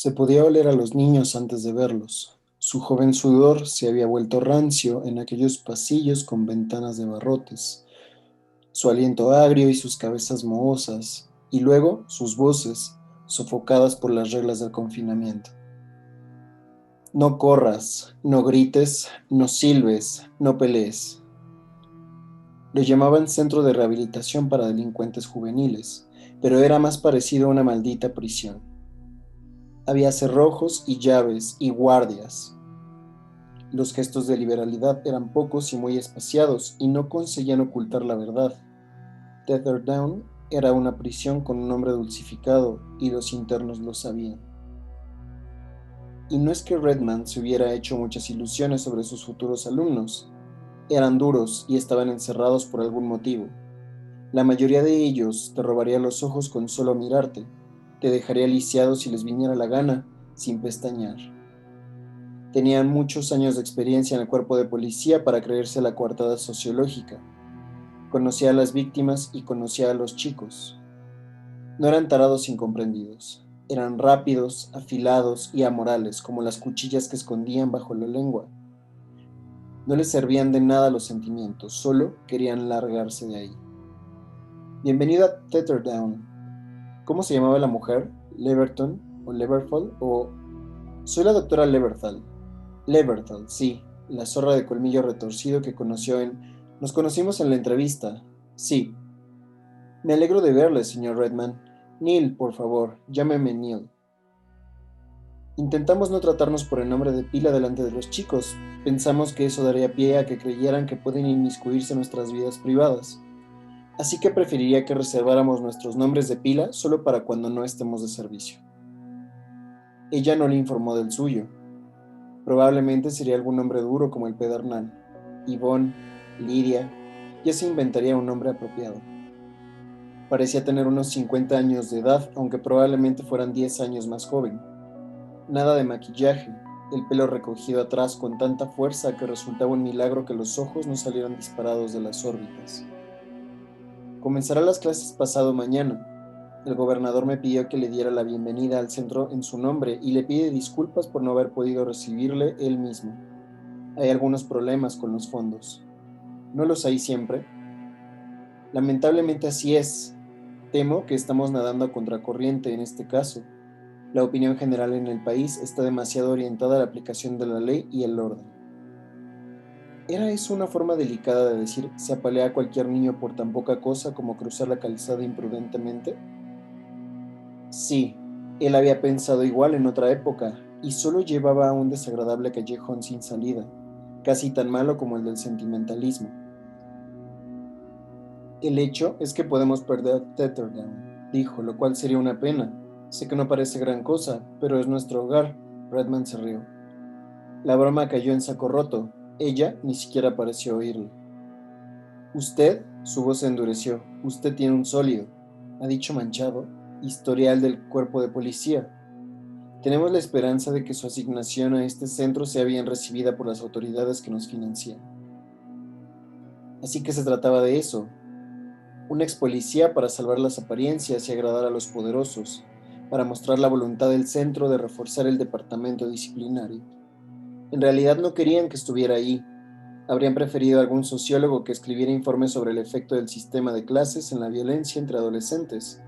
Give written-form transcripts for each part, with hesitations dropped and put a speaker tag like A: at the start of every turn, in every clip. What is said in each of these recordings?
A: Se podía oler a los niños antes de verlos. Su joven sudor se había vuelto rancio en aquellos pasillos con ventanas de barrotes, su aliento agrio y sus cabezas mohosas, y luego sus voces, sofocadas por las reglas del confinamiento. No corras, no grites, no silbes, no pelees. Lo llamaban Centro de Rehabilitación para Delincuentes Juveniles, pero era más parecido a una maldita prisión. Había cerrojos y llaves y guardias. Los gestos de liberalidad eran pocos y muy espaciados y no conseguían ocultar la verdad. Tetherdown era una prisión con un nombre dulcificado y los internos lo sabían. Y no es que Redman se hubiera hecho muchas ilusiones sobre sus futuros alumnos. Eran duros y estaban encerrados por algún motivo. La mayoría de ellos te robaría los ojos con solo mirarte, te dejaría lisiado si les viniera la gana, sin pestañear. Tenían muchos años de experiencia en el cuerpo de policía para creerse la coartada sociológica. Conocía a las víctimas y conocía a los chicos. No eran tarados incomprendidos. Eran rápidos, afilados y amorales, como las cuchillas que escondían bajo la lengua. No les servían de nada los sentimientos, solo querían largarse de ahí. Bienvenido a Tetherdown. ¿Cómo se llamaba la mujer? ¿Leverton? ¿O Leverfall? ¿O...? Soy la doctora Leverthal. Leverthal, sí, la zorra de colmillo retorcido que conoció en... Nos conocimos en la entrevista. Sí. Me alegro de verle, señor Redman. Neil, por favor, llámeme Neil. Intentamos no tratarnos por el nombre de pila delante de los chicos. Pensamos que eso daría pie a que creyeran que pueden inmiscuirse en nuestras vidas privadas. Así que preferiría que reserváramos nuestros nombres de pila solo para cuando no estemos de servicio. Ella no le informó del suyo. Probablemente sería algún nombre duro como el pedernal. Yvonne, Lidia, ya se inventaría un nombre apropiado. Parecía tener unos 50 años de edad, aunque probablemente fueran 10 años más joven. Nada de maquillaje, el pelo recogido atrás con tanta fuerza que resultaba un milagro que los ojos no salieran disparados de las órbitas. Comenzará las clases pasado mañana. El gobernador me pidió que le diera la bienvenida al centro en su nombre y le pide disculpas por no haber podido recibirle él mismo. Hay algunos problemas con los fondos. ¿No los hay siempre? Lamentablemente así es. Temo que estamos nadando a contracorriente en este caso. La opinión general en el país está demasiado orientada a la aplicación de la ley y el orden. ¿Era eso una forma delicada de decir se apalea a cualquier niño por tan poca cosa como cruzar la calzada imprudentemente? Sí, él había pensado igual en otra época y solo llevaba a un desagradable callejón sin salida, casi tan malo como el del sentimentalismo. El hecho es que podemos perder Tetherdown, dijo, lo cual sería una pena. Sé que no parece gran cosa, pero es nuestro hogar. Redman se rió. La broma cayó en saco roto. Ella ni siquiera pareció oírlo. Usted, su voz se endureció. Usted tiene un sólido, ha dicho manchado, historial del cuerpo de policía. Tenemos la esperanza de que su asignación a este centro sea bien recibida por las autoridades que nos financian. Así que se trataba de eso, un ex policía para salvar las apariencias y agradar a los poderosos, para mostrar la voluntad del centro de reforzar el departamento disciplinario. En realidad no querían que estuviera ahí. Habrían preferido algún sociólogo que escribiera informes sobre el efecto del sistema de clases en la violencia entre adolescentes.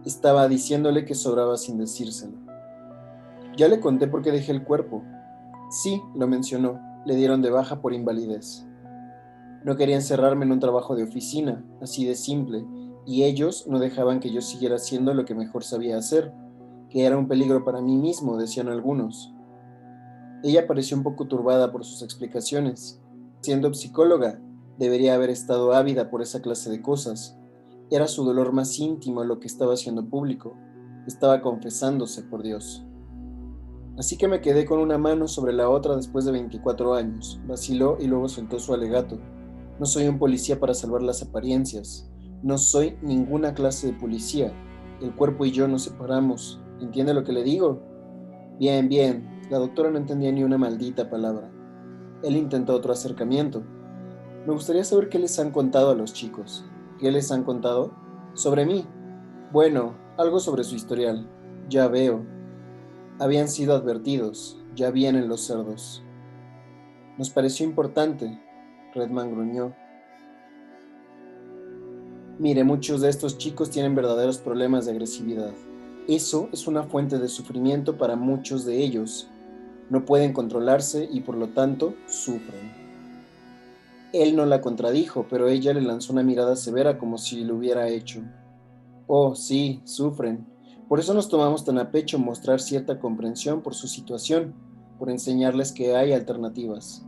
A: Estaba diciéndole que sobraba sin decírselo. Ya le conté por qué dejé el cuerpo. Sí, lo mencionó. Le dieron de baja por invalidez. No quería encerrarme en un trabajo de oficina, así de simple, y ellos no dejaban que yo siguiera haciendo lo que mejor sabía hacer, que era un peligro para mí mismo, decían algunos. Ella pareció un poco turbada por sus explicaciones. Siendo psicóloga, debería haber estado ávida por esa clase de cosas. Era su dolor más íntimo lo que estaba haciendo público. Estaba confesándose, por Dios. Así que me quedé con una mano sobre la otra después de 24 años. Vaciló y luego soltó su alegato. No soy un policía para salvar las apariencias. No soy ninguna clase de policía. El cuerpo y yo nos separamos. ¿Entiende lo que le digo? Bien, bien. La doctora no entendía ni una maldita palabra. Él intentó otro acercamiento. Me gustaría saber qué les han contado a los chicos. ¿Qué les han contado? Sobre mí. Bueno, algo sobre su historial. Ya veo. Habían sido advertidos, ya vienen los cerdos. Nos pareció importante, Redman gruñó. Mire, muchos de estos chicos tienen verdaderos problemas de agresividad. Eso es una fuente de sufrimiento para muchos de ellos. No pueden controlarse y por lo tanto sufren. Él no la contradijo, pero ella le lanzó una mirada severa como si lo hubiera hecho. Oh, sí, sufren. Por eso nos tomamos tan a pecho mostrar cierta comprensión por su situación, por enseñarles que hay alternativas.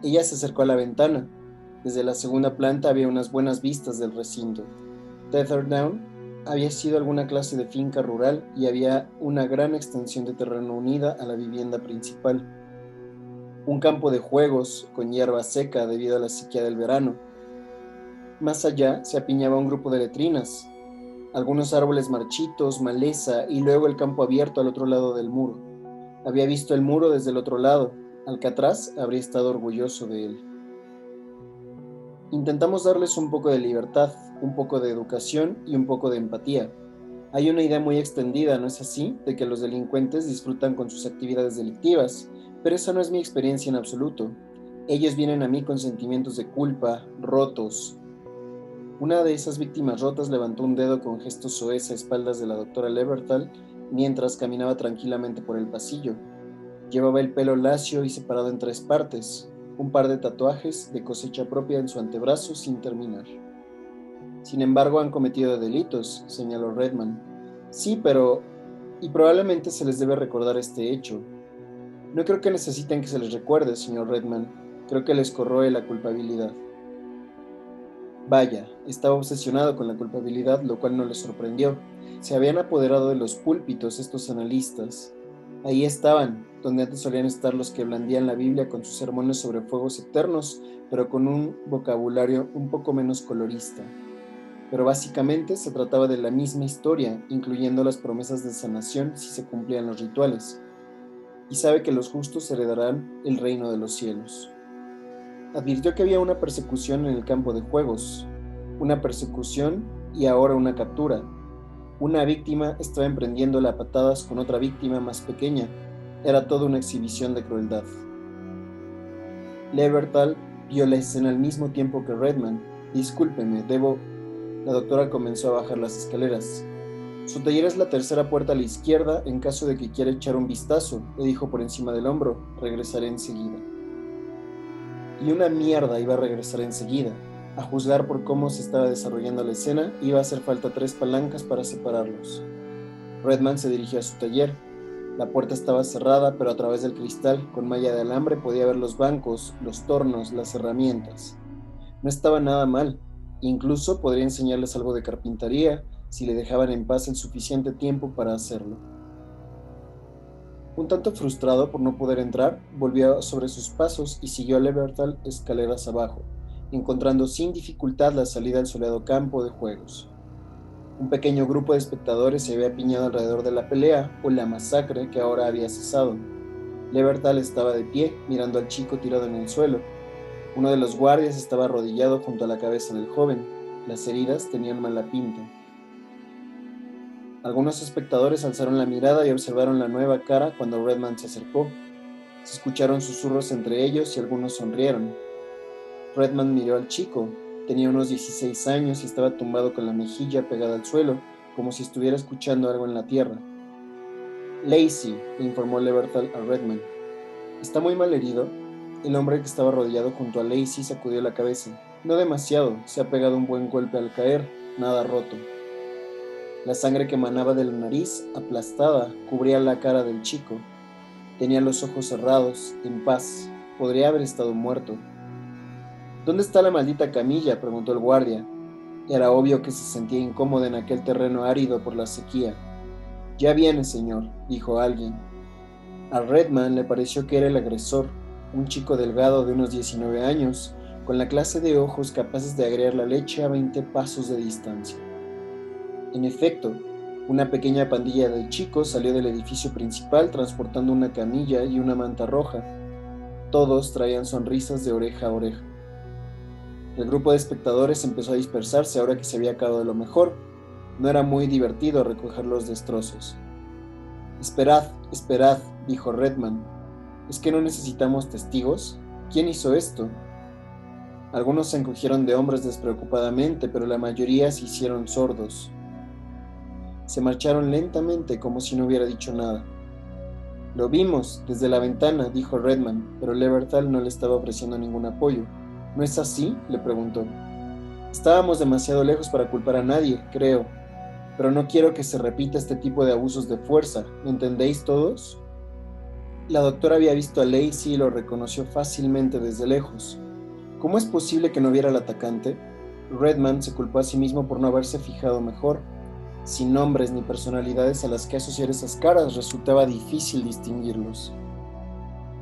A: Ella se acercó a la ventana. Desde la segunda planta había unas buenas vistas del recinto. Tetherdown había sido alguna clase de finca rural y había una gran extensión de terreno unida a la vivienda principal. Un campo de juegos con hierba seca debido a la sequía del verano. Más allá se apiñaba un grupo de letrinas, algunos árboles marchitos, maleza y luego el campo abierto al otro lado del muro. Había visto el muro desde el otro lado. Alcatraz habría estado orgulloso de él. Intentamos darles un poco de libertad, un poco de educación y un poco de empatía. Hay una idea muy extendida, ¿no es así?, de que los delincuentes disfrutan con sus actividades delictivas, pero esa no es mi experiencia en absoluto. Ellos vienen a mí con sentimientos de culpa, rotos. Una de esas víctimas rotas levantó un dedo con gesto soez a espaldas de la doctora Levertal mientras caminaba tranquilamente por el pasillo. Llevaba el pelo lacio y separado en 3 partes, un par de tatuajes de cosecha propia en su antebrazo sin terminar. Sin embargo, han cometido delitos, señaló Redman. Sí, pero... y probablemente se les debe recordar este hecho. No creo que necesiten que se les recuerde, señor Redman. Creo que les corroe la culpabilidad. Vaya, estaba obsesionado con la culpabilidad, lo cual no le sorprendió. Se habían apoderado de los púlpitos estos analistas. Ahí estaban, donde antes solían estar los que blandían la Biblia con sus sermones sobre fuegos eternos, pero con un vocabulario un poco menos colorista. Pero básicamente se trataba de la misma historia, incluyendo las promesas de sanación si se cumplían los rituales. Y sabe que los justos heredarán el reino de los cielos. Advirtió que había una persecución en el campo de juegos, una persecución y ahora una captura. Una víctima estaba emprendiéndola a patadas con otra víctima más pequeña. Era toda una exhibición de crueldad. Levertal vio la escena al mismo tiempo que Redman. Discúlpeme, debo... La doctora comenzó a bajar las escaleras. Su taller es la tercera puerta a la izquierda en caso de que quiera echar un vistazo, le dijo por encima del hombro. Regresaré enseguida. Y una mierda iba a regresar enseguida. A juzgar por cómo se estaba desarrollando la escena, iba a hacer falta 3 palancas para separarlos. Redman se dirigió a su taller. La puerta estaba cerrada, pero a través del cristal, con malla de alambre, podía ver los bancos, los tornos, las herramientas. No estaba nada mal. Incluso podría enseñarles algo de carpintería si le dejaban en paz el suficiente tiempo para hacerlo. Un tanto frustrado por no poder entrar, volvió sobre sus pasos y siguió a Levertal escaleras abajo, encontrando sin dificultad la salida al soleado campo de juegos. Un pequeño grupo de espectadores se había apiñado alrededor de la pelea o la masacre que ahora había cesado. Levertal estaba de pie, mirando al chico tirado en el suelo. Uno de los guardias estaba arrodillado junto a la cabeza del joven. Las heridas tenían mala pinta. Algunos espectadores alzaron la mirada y observaron la nueva cara cuando Redman se acercó. Se escucharon susurros entre ellos y algunos sonrieron. Redman miró al chico. Tenía unos 16 años y estaba tumbado con la mejilla pegada al suelo, como si estuviera escuchando algo en la tierra. Lacey, le informó Levertal a Redman. ¿Está muy mal herido? El hombre que estaba arrodillado junto a Lacey sacudió la cabeza. No demasiado, se ha pegado un buen golpe al caer, nada roto. La sangre que emanaba de la nariz, aplastada, cubría la cara del chico. Tenía los ojos cerrados, en paz. Podría haber estado muerto. ¿Dónde está la maldita camilla?, preguntó el guardia. Era obvio que se sentía incómodo en aquel terreno árido por la sequía. Ya viene, señor, dijo alguien. A Redman le pareció que era el agresor, un chico delgado de unos 19 años, con la clase de ojos capaces de agregar la leche a 20 pasos de distancia. En efecto, una pequeña pandilla de chicos salió del edificio principal transportando una camilla y una manta roja. Todos traían sonrisas de oreja a oreja. El grupo de espectadores empezó a dispersarse ahora que se había acabado lo mejor. No era muy divertido recoger los destrozos. Esperad, esperad, dijo Redman. ¿Es que no necesitamos testigos? ¿Quién hizo esto? Algunos se encogieron de hombros despreocupadamente, pero la mayoría se hicieron sordos. Se marcharon lentamente como si no hubiera dicho nada. Lo vimos desde la ventana, dijo Redman, pero Leverthal no le estaba ofreciendo ningún apoyo. ¿No es así?, le preguntó. Estábamos demasiado lejos para culpar a nadie, creo, pero no quiero que se repita este tipo de abusos de fuerza, ¿me entendéis todos? La doctora había visto a Lacey y lo reconoció fácilmente desde lejos. ¿Cómo es posible que no viera al atacante? Redman se culpó a sí mismo por no haberse fijado mejor. Sin nombres ni personalidades a las que asociar esas caras resultaba difícil distinguirlos.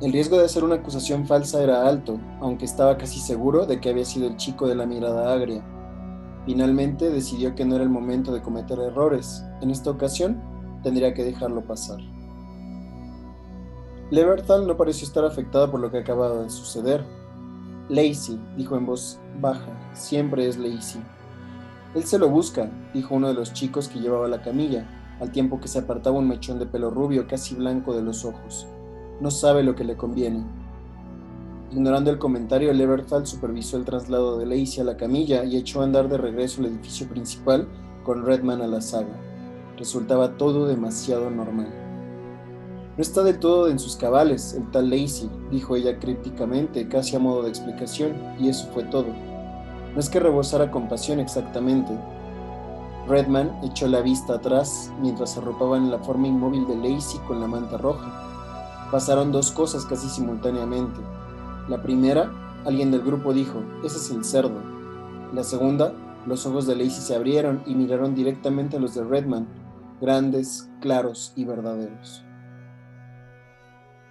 A: El riesgo de hacer una acusación falsa era alto, aunque estaba casi seguro de que había sido el chico de la mirada agria. Finalmente decidió que no era el momento de cometer errores. En esta ocasión, tendría que dejarlo pasar. Leverthal no pareció estar afectado por lo que acababa de suceder. Lacey, dijo en voz baja, siempre es Lacey. Él se lo busca, dijo uno de los chicos que llevaba la camilla, al tiempo que se apartaba un mechón de pelo rubio casi blanco de los ojos. No sabe lo que le conviene. Ignorando el comentario, Leverthal supervisó el traslado de Lacey a la camilla y echó a andar de regreso al edificio principal con Redman a la zaga. Resultaba todo demasiado normal. No está del todo en sus cabales, el tal Lacey, dijo ella crípticamente, casi a modo de explicación, y eso fue todo. No es que rebosara compasión exactamente. Redman echó la vista atrás mientras arropaban la forma inmóvil de Lacey con la manta roja. Pasaron dos cosas casi simultáneamente. La primera, alguien del grupo dijo, ese es el cerdo. La segunda, los ojos de Lacey se abrieron y miraron directamente a los de Redman, grandes, claros y verdaderos.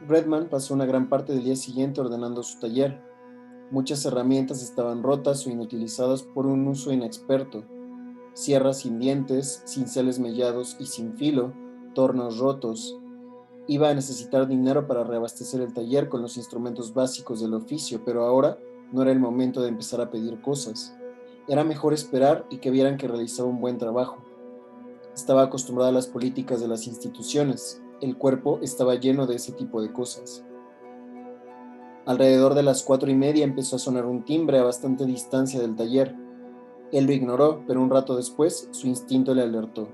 A: Redman pasó una gran parte del día siguiente ordenando su taller. Muchas herramientas estaban rotas o inutilizadas por un uso inexperto. Sierras sin dientes, cinceles mellados y sin filo, tornos rotos. Iba a necesitar dinero para reabastecer el taller con los instrumentos básicos del oficio, pero ahora no era el momento de empezar a pedir cosas. Era mejor esperar y que vieran que realizaba un buen trabajo. Estaba acostumbrada a las políticas de las instituciones. El cuerpo estaba lleno de ese tipo de cosas. Alrededor de las 4:30 empezó a sonar un timbre a bastante distancia del taller. Él lo ignoró, pero un rato después su instinto le alertó.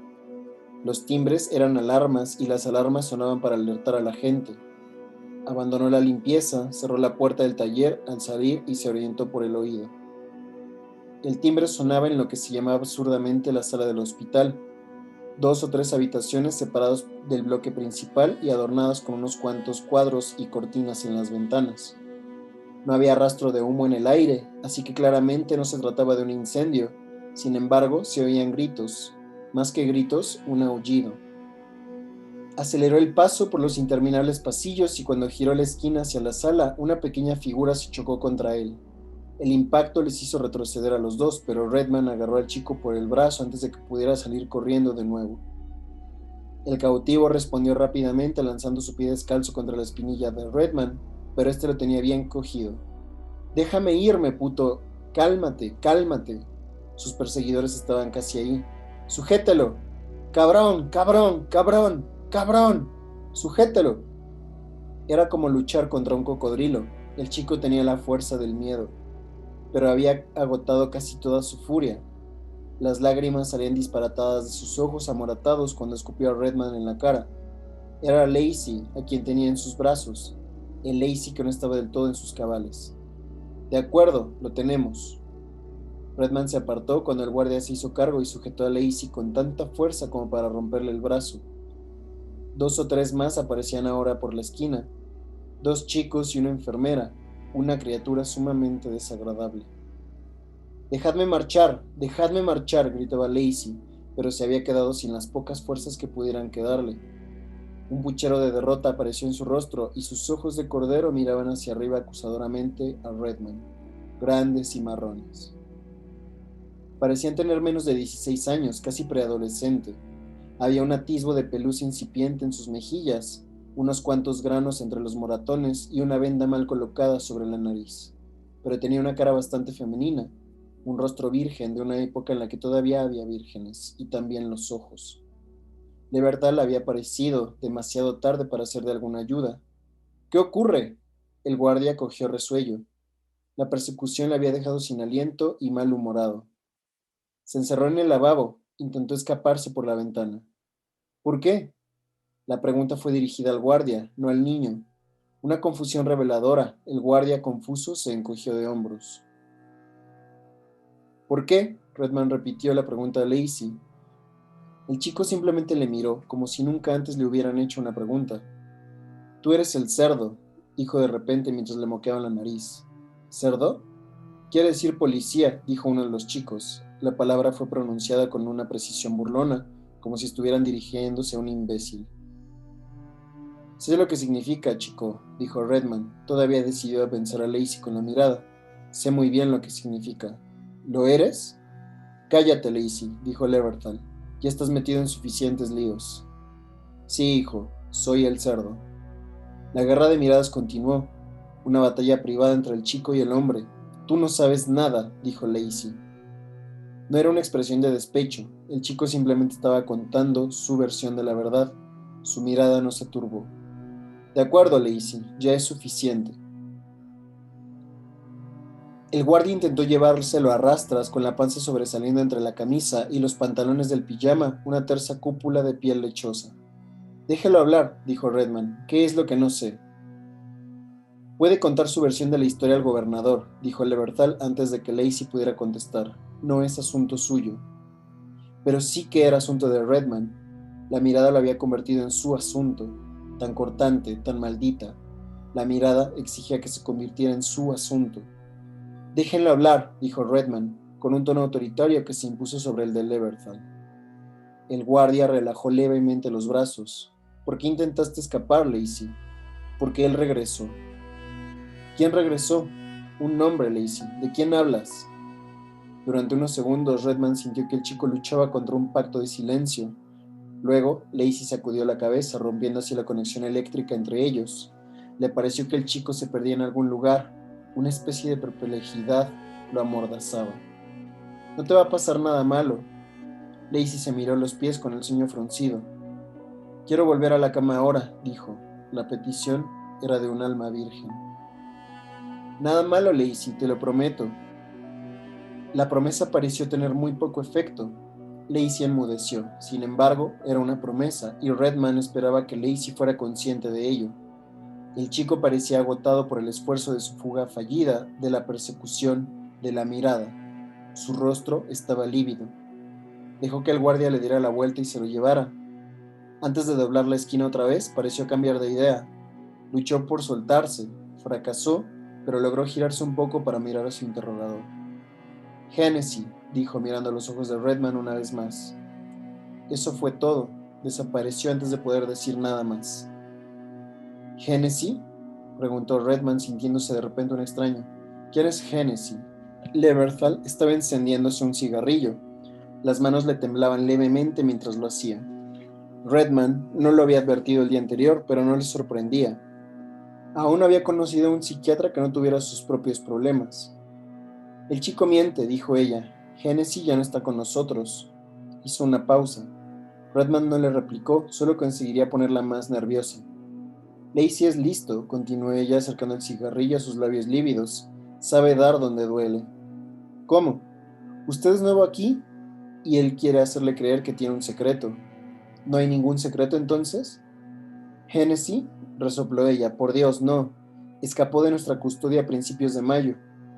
A: Los timbres eran alarmas y las alarmas sonaban para alertar a la gente. Abandonó la limpieza, cerró la puerta del taller al salir y se orientó por el oído. El timbre sonaba en lo que se llamaba absurdamente la sala del hospital. 2 o 3 habitaciones separadas del bloque principal y adornadas con unos cuantos cuadros y cortinas en las ventanas. No había rastro de humo en el aire, así que claramente no se trataba de un incendio. Sin embargo, se oían gritos. Más que gritos, un aullido. Aceleró el paso por los interminables pasillos y cuando giró la esquina hacia la sala, una pequeña figura se chocó contra él. El impacto les hizo retroceder a los dos, pero Redman agarró al chico por el brazo antes de que pudiera salir corriendo de nuevo. El cautivo respondió rápidamente lanzando su pie descalzo contra la espinilla de Redman, pero este lo tenía bien cogido. «Déjame irme, puto. Cálmate, cálmate». Sus perseguidores estaban casi ahí. «Sujételo. Cabrón, cabrón, cabrón, cabrón. Sujételo». Era como luchar contra un cocodrilo. El chico tenía la fuerza del miedo, pero había agotado casi toda su furia. Las lágrimas salían disparatadas de sus ojos amoratados cuando escupió a Redman en la cara. Era Lacey a quien tenía en sus brazos, el Lacey que no estaba del todo en sus cabales. «De acuerdo, lo tenemos». Redman se apartó cuando el guardia se hizo cargo y sujetó a Lacey con tanta fuerza como para romperle el brazo. 2 o 3 más aparecían ahora por la esquina. 2 chicos y una enfermera, una criatura sumamente desagradable. «Dejadme marchar», gritaba Lacey, pero se había quedado sin las pocas fuerzas que pudieran quedarle. Un puchero de derrota apareció en su rostro y sus ojos de cordero miraban hacia arriba acusadoramente a Redman, grandes y marrones. Parecían tener menos de 16 años, casi preadolescente. Había un atisbo de pelusa incipiente en sus mejillas, unos cuantos granos entre los moratones y una venda mal colocada sobre la nariz. Pero tenía una cara bastante femenina, un rostro virgen de una época en la que todavía había vírgenes, y también los ojos. Lebertal había aparecido demasiado tarde para ser de alguna ayuda. ¿Qué ocurre? El guardia cogió resuello. La persecución le había dejado sin aliento y malhumorado. Se encerró en el lavabo, intentó escaparse por la ventana. ¿Por qué? La pregunta fue dirigida al guardia, no al niño. Una confusión reveladora. El guardia, confuso, se encogió de hombros. ¿Por qué? Redman repitió la pregunta de Lacey. El chico simplemente le miró, como si nunca antes le hubieran hecho una pregunta. Tú eres el cerdo, dijo de repente mientras le moqueaban la nariz. ¿Cerdo? Quiere decir policía, dijo uno de los chicos. La palabra fue pronunciada con una precisión burlona, como si estuvieran dirigiéndose a un imbécil. Sé lo que significa, chico, dijo Redman. Todavía decidió a pensar a Lacey con la mirada. Sé muy bien lo que significa. ¿Lo eres? Cállate, Lacey, dijo Leverthal. Ya estás metido en suficientes líos. Sí, hijo, soy el cerdo. La guerra de miradas continuó, una batalla privada entre el chico y el hombre. Tú no sabes nada, dijo Lacey. No era una expresión de despecho, el chico simplemente estaba contando su versión de la verdad. Su mirada no se turbó. De acuerdo, Lacey, ya es suficiente. El guardia intentó llevárselo a rastras con la panza sobresaliendo entre la camisa y los pantalones del pijama, una tersa cúpula de piel lechosa. Déjelo hablar, dijo Redman. ¿Qué es lo que no sé? Puede contar su versión de la historia al gobernador, dijo Leverthal antes de que Lacey pudiera contestar. No es asunto suyo. Pero sí que era asunto de Redman. La mirada lo había convertido en su asunto, tan cortante, tan maldita. La mirada exigía que se convirtiera en su asunto. Déjenlo hablar, dijo Redman, con un tono autoritario que se impuso sobre el de Leverthal. El guardia relajó levemente los brazos. ¿Por qué intentaste escapar, Lacey? Porque él regresó. ¿Quién regresó? Un nombre, Lacey. ¿De quién hablas? Durante unos segundos, Redman sintió que el chico luchaba contra un pacto de silencio. Luego, Lacey sacudió la cabeza, rompiendo así la conexión eléctrica entre ellos. Le pareció que el chico se perdía en algún lugar. Una especie de perplejidad lo amordazaba. No te va a pasar nada malo. Lacey se miró los pies con el ceño fruncido. Quiero volver a la cama ahora, dijo. La petición era de un alma virgen. Nada malo, Lacey, te lo prometo. La promesa pareció tener muy poco efecto. Lacey enmudeció. Sin embargo, era una promesa, y Redman esperaba que Lacey fuera consciente de ello. El chico parecía agotado por el esfuerzo de su fuga fallida, de la persecución, de la mirada. Su rostro estaba lívido. Dejó que el guardia le diera la vuelta y se lo llevara. Antes de doblar la esquina otra vez, pareció cambiar de idea. Luchó por soltarse, fracasó, pero logró girarse un poco para mirar a su interrogador. Hennessy, dijo mirando a los ojos de Redman una vez más. Eso fue todo. Desapareció antes de poder decir nada más. ¿Hennessy? Preguntó Redman sintiéndose de repente un extraño. ¿Quién es Hennessy? Leverthal estaba encendiéndose un cigarrillo. Las manos le temblaban levemente mientras lo hacía. Redman no lo había advertido el día anterior, pero no le sorprendía. Aún no había conocido a un psiquiatra que no tuviera sus propios problemas. El chico miente, dijo ella. Hennessy ya no está con nosotros. Hizo una pausa. Redman no le replicó, solo conseguiría ponerla más nerviosa. Lacey es listo, continuó ella acercando el cigarrillo a sus labios lívidos. Sabe dar donde duele. ¿Cómo? ¿Usted es nuevo aquí? Y él quiere hacerle creer que tiene un secreto. ¿No hay ningún secreto entonces? Hennessy, resopló ella, por Dios, no. Escapó de nuestra custodia a principios de mayo.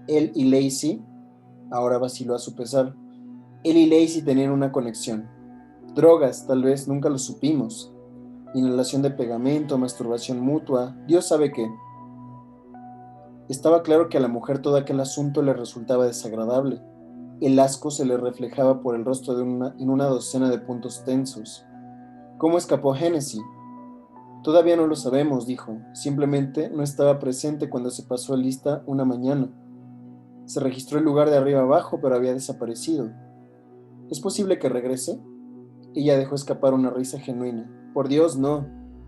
A: Él y Lacey, ahora vaciló a su pesar, él y Lacey tenían una conexión. Drogas, tal vez, nunca lo supimos. Inhalación de pegamento, masturbación mutua, Dios sabe qué. Estaba claro que a la mujer todo aquel asunto le resultaba desagradable. El asco se le reflejaba por el rostro en una docena de puntos tensos. ¿Cómo escapó Hennessy? Todavía no lo sabemos, dijo. Simplemente no estaba presente cuando se pasó lista una mañana. Se registró el lugar de arriba abajo, pero había desaparecido. ¿Es posible que regrese? Ella dejó escapar una risa genuina. Por Dios, no.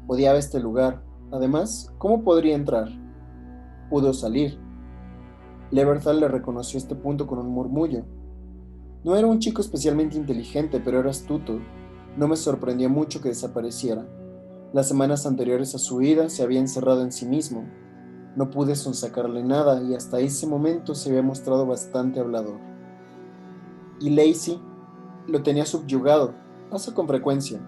A: Odiaba este lugar. Además, ¿cómo podría entrar? Pudo salir. Leverthal le reconoció este punto con un murmullo. No era un chico especialmente inteligente, pero era astuto. No me sorprendió mucho que desapareciera. Las semanas anteriores a su huida se había encerrado en sí mismo. No pude sonsacarle nada y hasta ese momento se había mostrado bastante hablador. Y Lacey lo tenía subyugado. Pasa con frecuencia.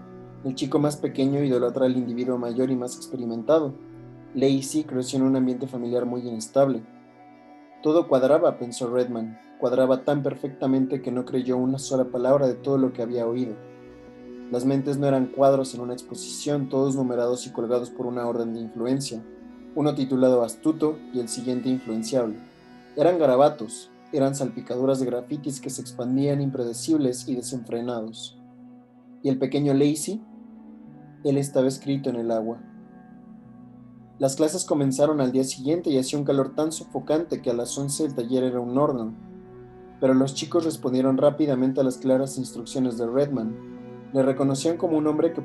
A: El chico más pequeño idolatra al individuo mayor y más experimentado. Lacey creció en un ambiente familiar muy inestable. Todo cuadraba, pensó Redman. Cuadraba tan perfectamente que no creyó una sola palabra de todo lo que había oído. Las mentes no eran cuadros en una exposición, todos numerados y colgados por una orden de influencia, uno titulado astuto y el siguiente influenciable. Eran garabatos, eran salpicaduras de grafitis que se expandían impredecibles y desenfrenados. ¿Y el pequeño Lacey? Él estaba escrito en el agua. Las clases comenzaron al día siguiente y hacía un calor tan sofocante que a las 11 el taller era un horno. Pero los chicos respondieron rápidamente a las claras instrucciones de Redman. Le reconocían como un hombre que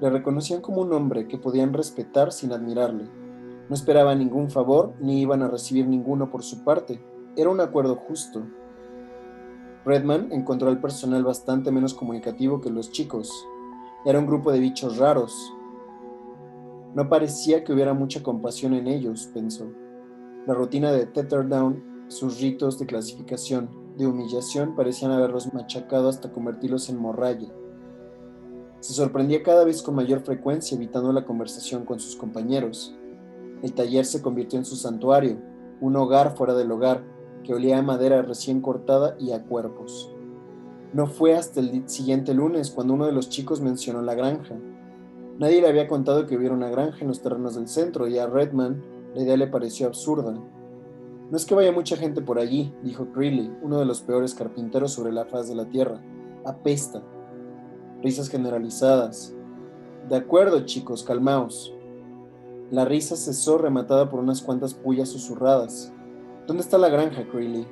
A: Le reconocían como un hombre que podían respetar sin admirarle. No esperaban ningún favor ni iban a recibir ninguno por su parte. Era un acuerdo justo. Redman encontró al personal bastante menos comunicativo que los chicos. Era un grupo de bichos raros. No parecía que hubiera mucha compasión en ellos, pensó. La rutina de Tetherdown, sus ritos de clasificación, de humillación, parecían haberlos machacado hasta convertirlos en morralla. Se sorprendía cada vez con mayor frecuencia, evitando la conversación con sus compañeros. El taller se convirtió en su santuario, un hogar fuera del hogar, que olía a madera recién cortada y a cuerpos. No fue hasta el siguiente lunes cuando uno de los chicos mencionó la granja. Nadie le había contado que hubiera una granja en los terrenos del centro y a Redman la idea le pareció absurda. No es que vaya mucha gente por allí, dijo Creeley, uno de los peores carpinteros sobre la faz de la tierra. Apesta. Risas generalizadas. De acuerdo, chicos, calmaos. La risa cesó rematada por unas cuantas pullas susurradas. ¿Dónde está la granja, Creeley?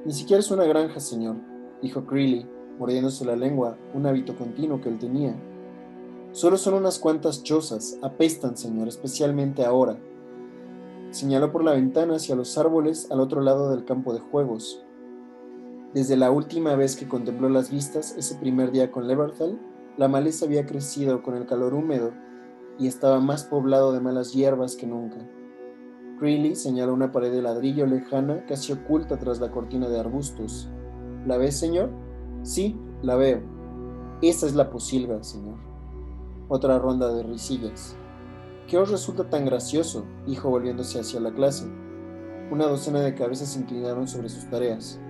A: Ni siquiera es una granja, señor, dijo Creeley, mordiéndose la lengua, un hábito continuo que él tenía. Solo son unas cuantas chozas, apestan, señor, especialmente ahora. Señaló por la ventana hacia los árboles al otro lado del campo de juegos. Desde la última vez que contempló las vistas, ese primer día con Leverthal, la maleza había crecido con el calor húmedo y estaba más poblado de malas hierbas que nunca. Creeley señaló una pared de ladrillo lejana, casi oculta tras la cortina de arbustos. ¿La ves, señor? Sí, la veo. Esa es la posilga, señor. Otra ronda de risillas. ¿Qué os resulta tan gracioso?, dijo volviéndose hacia la clase. Una docena de cabezas se inclinaron sobre sus tareas.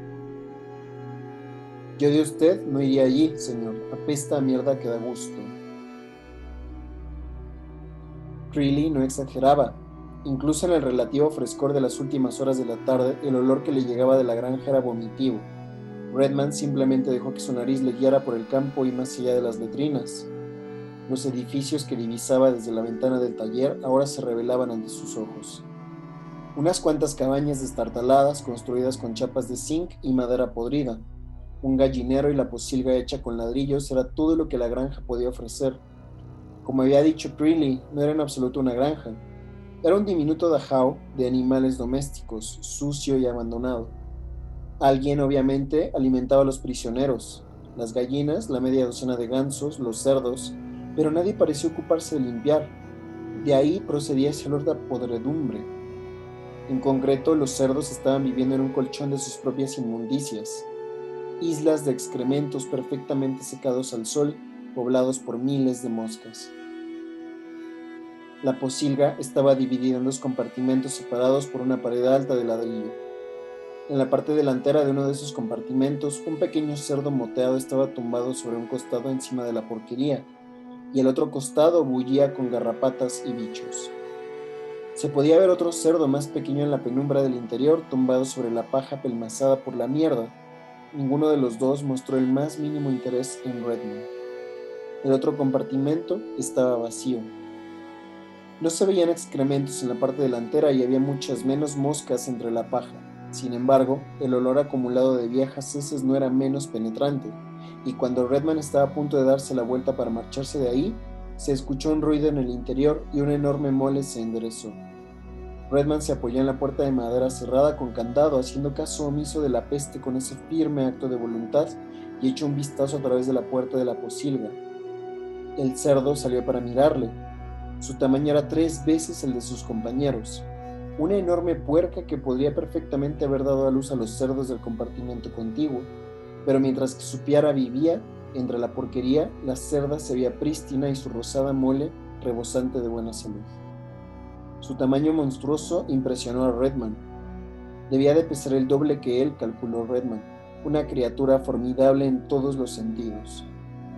A: Yo de usted no iría allí, señor. Apesta a mierda que da gusto. Creeley no exageraba. Incluso en el relativo frescor de las últimas horas de la tarde, el olor que le llegaba de la granja era vomitivo. Redman simplemente dejó que su nariz le guiara por el campo y más allá de las letrinas. Los edificios que divisaba desde la ventana del taller ahora se revelaban ante sus ojos. Unas cuantas cabañas destartaladas construidas con chapas de zinc y madera podrida. Un gallinero y la posilga hecha con ladrillos era todo lo que la granja podía ofrecer. Como había dicho Creeley, no era en absoluto una granja. Era un diminuto dajao de animales domésticos, sucio y abandonado. Alguien, obviamente, alimentaba a los prisioneros, las gallinas, la media docena de gansos, los cerdos, pero nadie pareció ocuparse de limpiar. De ahí procedía ese olor de podredumbre. En concreto, los cerdos estaban viviendo en un colchón de sus propias inmundicias, islas de excrementos perfectamente secados al sol, poblados por miles de moscas. La posilga estaba dividida en dos compartimentos separados por una pared alta de ladrillo. En la parte delantera de uno de esos compartimentos, un pequeño cerdo moteado estaba tumbado sobre un costado encima de la porquería, y el otro costado bullía con garrapatas y bichos. Se podía ver otro cerdo más pequeño en la penumbra del interior, tumbado sobre la paja pelmazada por la mierda. Ninguno de los dos mostró el más mínimo interés en Redman. El otro compartimento estaba vacío. No se veían excrementos en la parte delantera y había muchas menos moscas entre la paja. Sin embargo, el olor acumulado de viejas heces no era menos penetrante, y cuando Redman estaba a punto de darse la vuelta para marcharse de ahí, se escuchó un ruido en el interior y una enorme mole se enderezó. Redman se apoyó en la puerta de madera cerrada con candado, haciendo caso omiso de la peste con ese firme acto de voluntad y echó un vistazo a través de la puerta de la pocilga. El cerdo salió para mirarle. Su tamaño era 3 veces el de sus compañeros. Una enorme puerca que podría perfectamente haber dado a luz a los cerdos del compartimiento contiguo, pero mientras que su piara vivía entre la porquería, la cerda se veía prístina y su rosada mole rebosante de buena salud. Su tamaño monstruoso impresionó a Redman. Debía de pesar el doble que él, calculó Redman, una criatura formidable en todos los sentidos.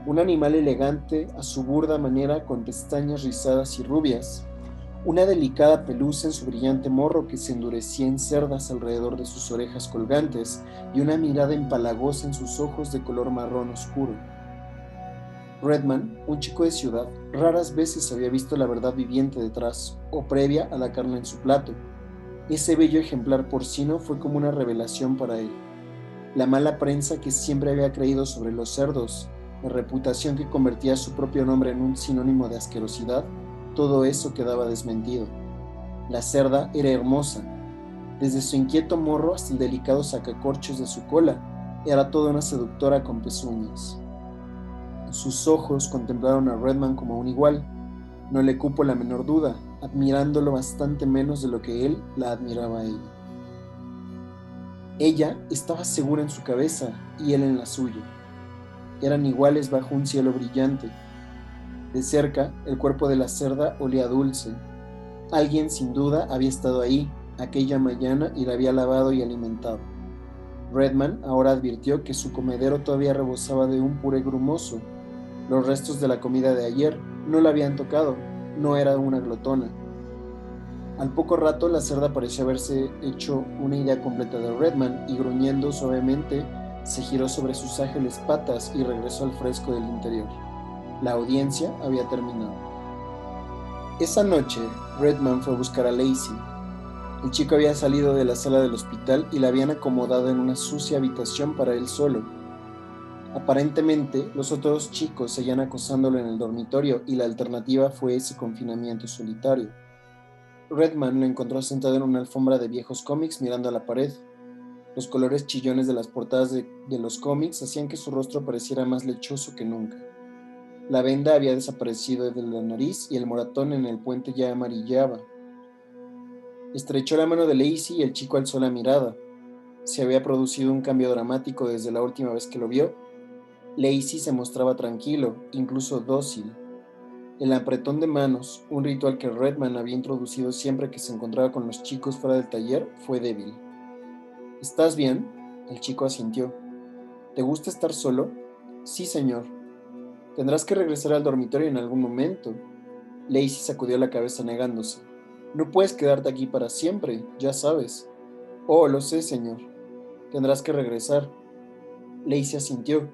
A: Un animal elegante a su burda manera con pestañas rizadas y rubias, una delicada pelusa en su brillante morro que se endurecía en cerdas alrededor de sus orejas colgantes y una mirada empalagosa en sus ojos de color marrón oscuro. Redman, un chico de ciudad, raras veces había visto la verdad viviente detrás o previa a la carne en su plato. Ese bello ejemplar porcino fue como una revelación para él. La mala prensa que siempre había creído sobre los cerdos, la reputación que convertía su propio nombre en un sinónimo de asquerosidad, todo eso quedaba desmentido. La cerda era hermosa. Desde su inquieto morro hasta el delicado sacacorchos de su cola, era toda una seductora con pezuñas. Sus ojos contemplaron a Redman como un igual. No le cupo la menor duda, admirándolo bastante menos de lo que él la admiraba a ella. Ella estaba segura en su cabeza y él en la suya. Eran iguales bajo un cielo brillante. De cerca, el cuerpo de la cerda olía dulce. Alguien sin duda había estado ahí aquella mañana y la había lavado y alimentado. Redman ahora advirtió que su comedero todavía rebosaba de un puré grumoso. Los restos de la comida de ayer no la habían tocado, no era una glotona. Al poco rato la cerda pareció haberse hecho una idea completa de Redman y gruñendo suavemente se giró sobre sus ágiles patas y regresó al fresco del interior. La audiencia había terminado. Esa noche, Redman fue a buscar a Lacey. El chico había salido de la sala del hospital y la habían acomodado en una sucia habitación para él solo. Aparentemente, los otros chicos seguían acosándolo en el dormitorio y la alternativa fue ese confinamiento solitario. Redman lo encontró sentado en una alfombra de viejos cómics mirando a la pared. Los colores chillones de las portadas de los cómics hacían que su rostro pareciera más lechoso que nunca. La venda había desaparecido de la nariz y el moratón en el puente ya amarillaba. Estrechó la mano de Lacey y el chico alzó la mirada. Se había producido un cambio dramático desde la última vez que lo vio. Lacey se mostraba tranquilo, incluso dócil. El apretón de manos, un ritual que Redman había introducido siempre que se encontraba con los chicos fuera del taller, fue débil. ¿Estás bien? El chico asintió. ¿Te gusta estar solo? Sí, señor. Tendrás que regresar al dormitorio en algún momento. Lacey sacudió la cabeza negándose. No puedes quedarte aquí para siempre, ya sabes. Oh, lo sé, señor. Tendrás que regresar. Lacey asintió.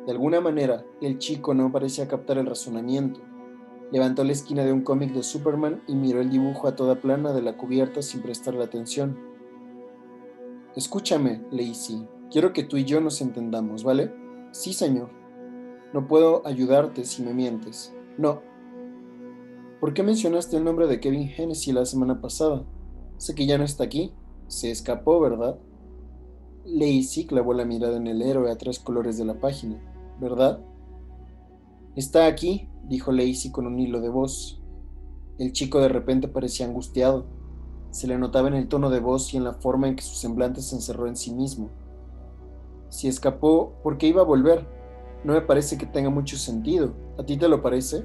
A: De alguna manera, el chico no parecía captar el razonamiento. Levantó la esquina de un cómic de Superman y miró el dibujo a toda plana de la cubierta sin prestarle atención. Escúchame, Lacey. Quiero que tú y yo nos entendamos, ¿vale? Sí, señor. No puedo ayudarte si me mientes. No. ¿Por qué mencionaste el nombre de Kevin Hennessy la semana pasada? Sé que ya no está aquí. Se escapó, ¿verdad? Lacey clavó la mirada en el héroe a 3 colores de la página. ¿Verdad? Está aquí, dijo Lacey con un hilo de voz. El chico de repente parecía angustiado. Se le notaba en el tono de voz y en la forma en que su semblante se encerró en sí mismo. Si escapó, ¿por qué iba a volver? No me parece que tenga mucho sentido. ¿A ti te lo parece?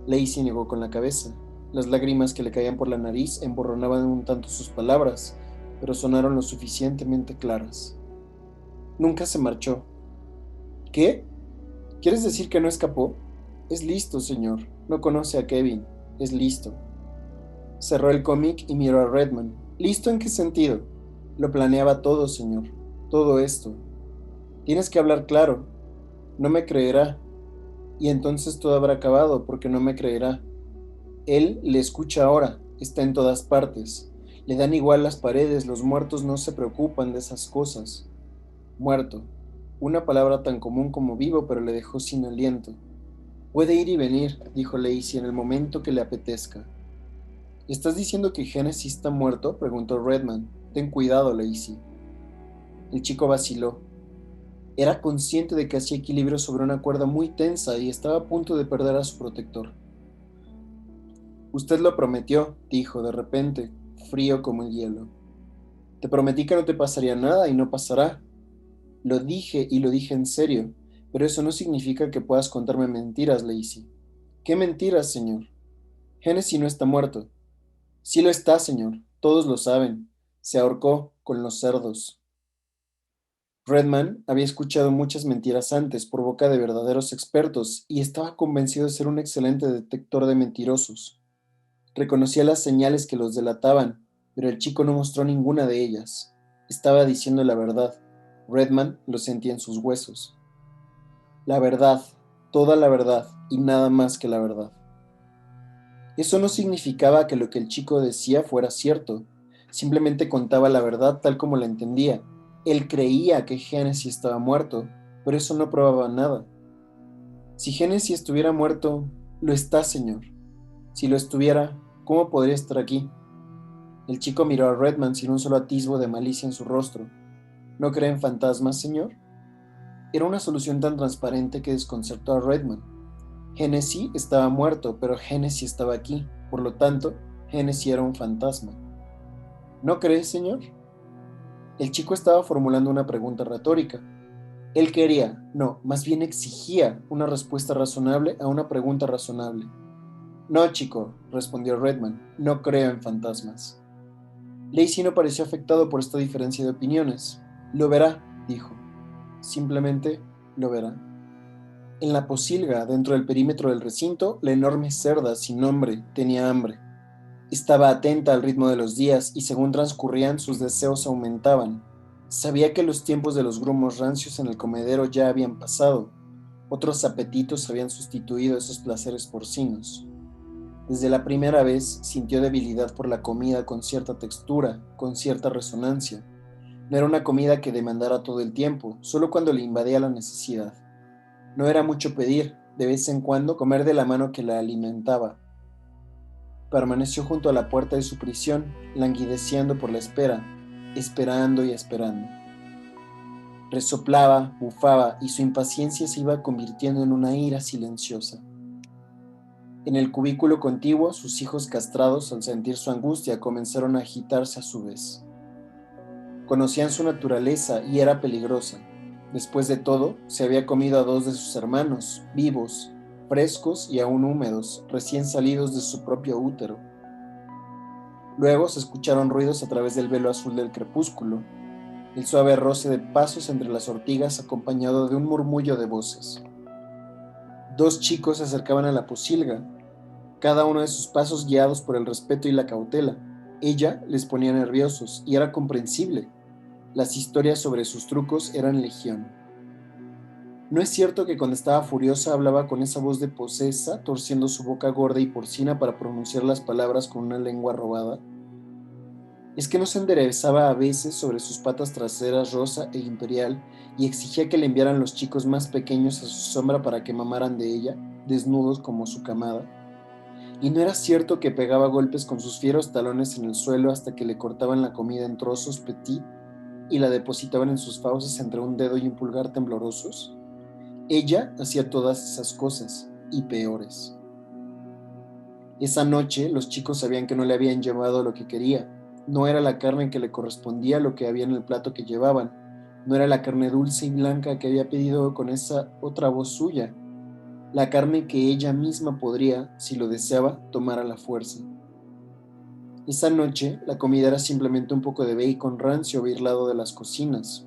A: Lacey negó con la cabeza. Las lágrimas que le caían por la nariz emborronaban un tanto sus palabras, pero sonaron lo suficientemente claras. Nunca se marchó. ¿Qué? ¿Quieres decir que no escapó? Es listo, señor. No conoce a Kevin. Es listo. Cerró el cómic y miró a Redman. ¿Listo en qué sentido? Lo planeaba todo, señor. Todo esto. Tienes que hablar claro. No me creerá. Y entonces todo habrá acabado porque no me creerá. Él le escucha ahora. Está en todas partes. Le dan igual las paredes. Los muertos no se preocupan de esas cosas. Muerto. Una palabra tan común como vivo, pero le dejó sin aliento. Puede ir y venir, dijo Lacey, en el momento que le apetezca. ¿Estás diciendo que Genesis está muerto?, preguntó Redman. Ten cuidado, Lacey. El chico vaciló. Era consciente de que hacía equilibrio sobre una cuerda muy tensa y estaba a punto de perder a su protector. Usted lo prometió, dijo de repente, frío como el hielo. Te prometí que no te pasaría nada y no pasará. Lo dije y lo dije en serio, pero eso no significa que puedas contarme mentiras, Lacey. ¿Qué mentiras, señor? Hennessy no está muerto. Sí lo está, señor. Todos lo saben. Se ahorcó con los cerdos. Redman había escuchado muchas mentiras antes por boca de verdaderos expertos y estaba convencido de ser un excelente detector de mentirosos. Reconocía las señales que los delataban, pero el chico no mostró ninguna de ellas. Estaba diciendo la verdad. Redman lo sentía en sus huesos. La verdad, toda la verdad y nada más que la verdad. Eso no significaba que lo que el chico decía fuera cierto, simplemente contaba la verdad tal como la entendía. Él creía que Hennessy estaba muerto, pero eso no probaba nada. Si Hennessy estuviera muerto, lo está, señor. Si lo estuviera, ¿cómo podría estar aquí? El chico miró a Redman sin un solo atisbo de malicia en su rostro. ¿No cree en fantasmas, señor? Era una solución tan transparente que desconcertó a Redman. Hennessy estaba muerto, pero Hennessy estaba aquí. Por lo tanto, Hennessy era un fantasma. ¿No crees, señor? El chico estaba formulando una pregunta retórica. Él quería, no, más bien exigía una respuesta razonable a una pregunta razonable. No, chico, respondió Redman, no creo en fantasmas. Lacey no pareció afectado por esta diferencia de opiniones. Lo verá, dijo. Simplemente lo verá. En la pocilga, dentro del perímetro del recinto, la enorme cerda sin nombre tenía hambre. Estaba atenta al ritmo de los días y según transcurrían sus deseos aumentaban. Sabía que los tiempos de los grumos rancios en el comedero ya habían pasado. Otros apetitos habían sustituido esos placeres porcinos. Desde la primera vez sintió debilidad por la comida con cierta textura, con cierta resonancia. No era una comida que demandara todo el tiempo, solo cuando le invadía la necesidad. No era mucho pedir, de vez en cuando comer de la mano que la alimentaba. Permaneció junto a la puerta de su prisión, languideciendo por la espera, esperando y esperando. Resoplaba, bufaba y su impaciencia se iba convirtiendo en una ira silenciosa. En el cubículo contiguo, sus hijos castrados, al sentir su angustia, comenzaron a agitarse a su vez. Conocían su naturaleza y era peligrosa. Después de todo, se había comido a dos de sus hermanos, vivos, frescos y aún húmedos, recién salidos de su propio útero. Luego se escucharon ruidos a través del velo azul del crepúsculo, el suave roce de pasos entre las ortigas acompañado de un murmullo de voces. Dos chicos se acercaban a la pocilga, cada uno de sus pasos guiados por el respeto y la cautela. Ella les ponía nerviosos y era comprensible. Las historias sobre sus trucos eran legión. ¿No es cierto que cuando estaba furiosa hablaba con esa voz de posesa, torciendo su boca gorda y porcina para pronunciar las palabras con una lengua robada? ¿Es que no se enderezaba a veces sobre sus patas traseras rosa e imperial y exigía que le enviaran los chicos más pequeños a su sombra para que mamaran de ella, desnudos como su camada? ¿Y no era cierto que pegaba golpes con sus fieros talones en el suelo hasta que le cortaban la comida en trozos petit y la depositaban en sus fauces entre un dedo y un pulgar temblorosos? Ella hacía todas esas cosas, y peores. Esa noche los chicos sabían que no le habían llevado lo que quería. No era la carne que le correspondía lo que había en el plato que llevaban. No era la carne dulce y blanca que había pedido con esa otra voz suya. La carne que ella misma podría, si lo deseaba, tomar a la fuerza. Esa noche la comida era simplemente un poco de bacon rancio birlado de las cocinas.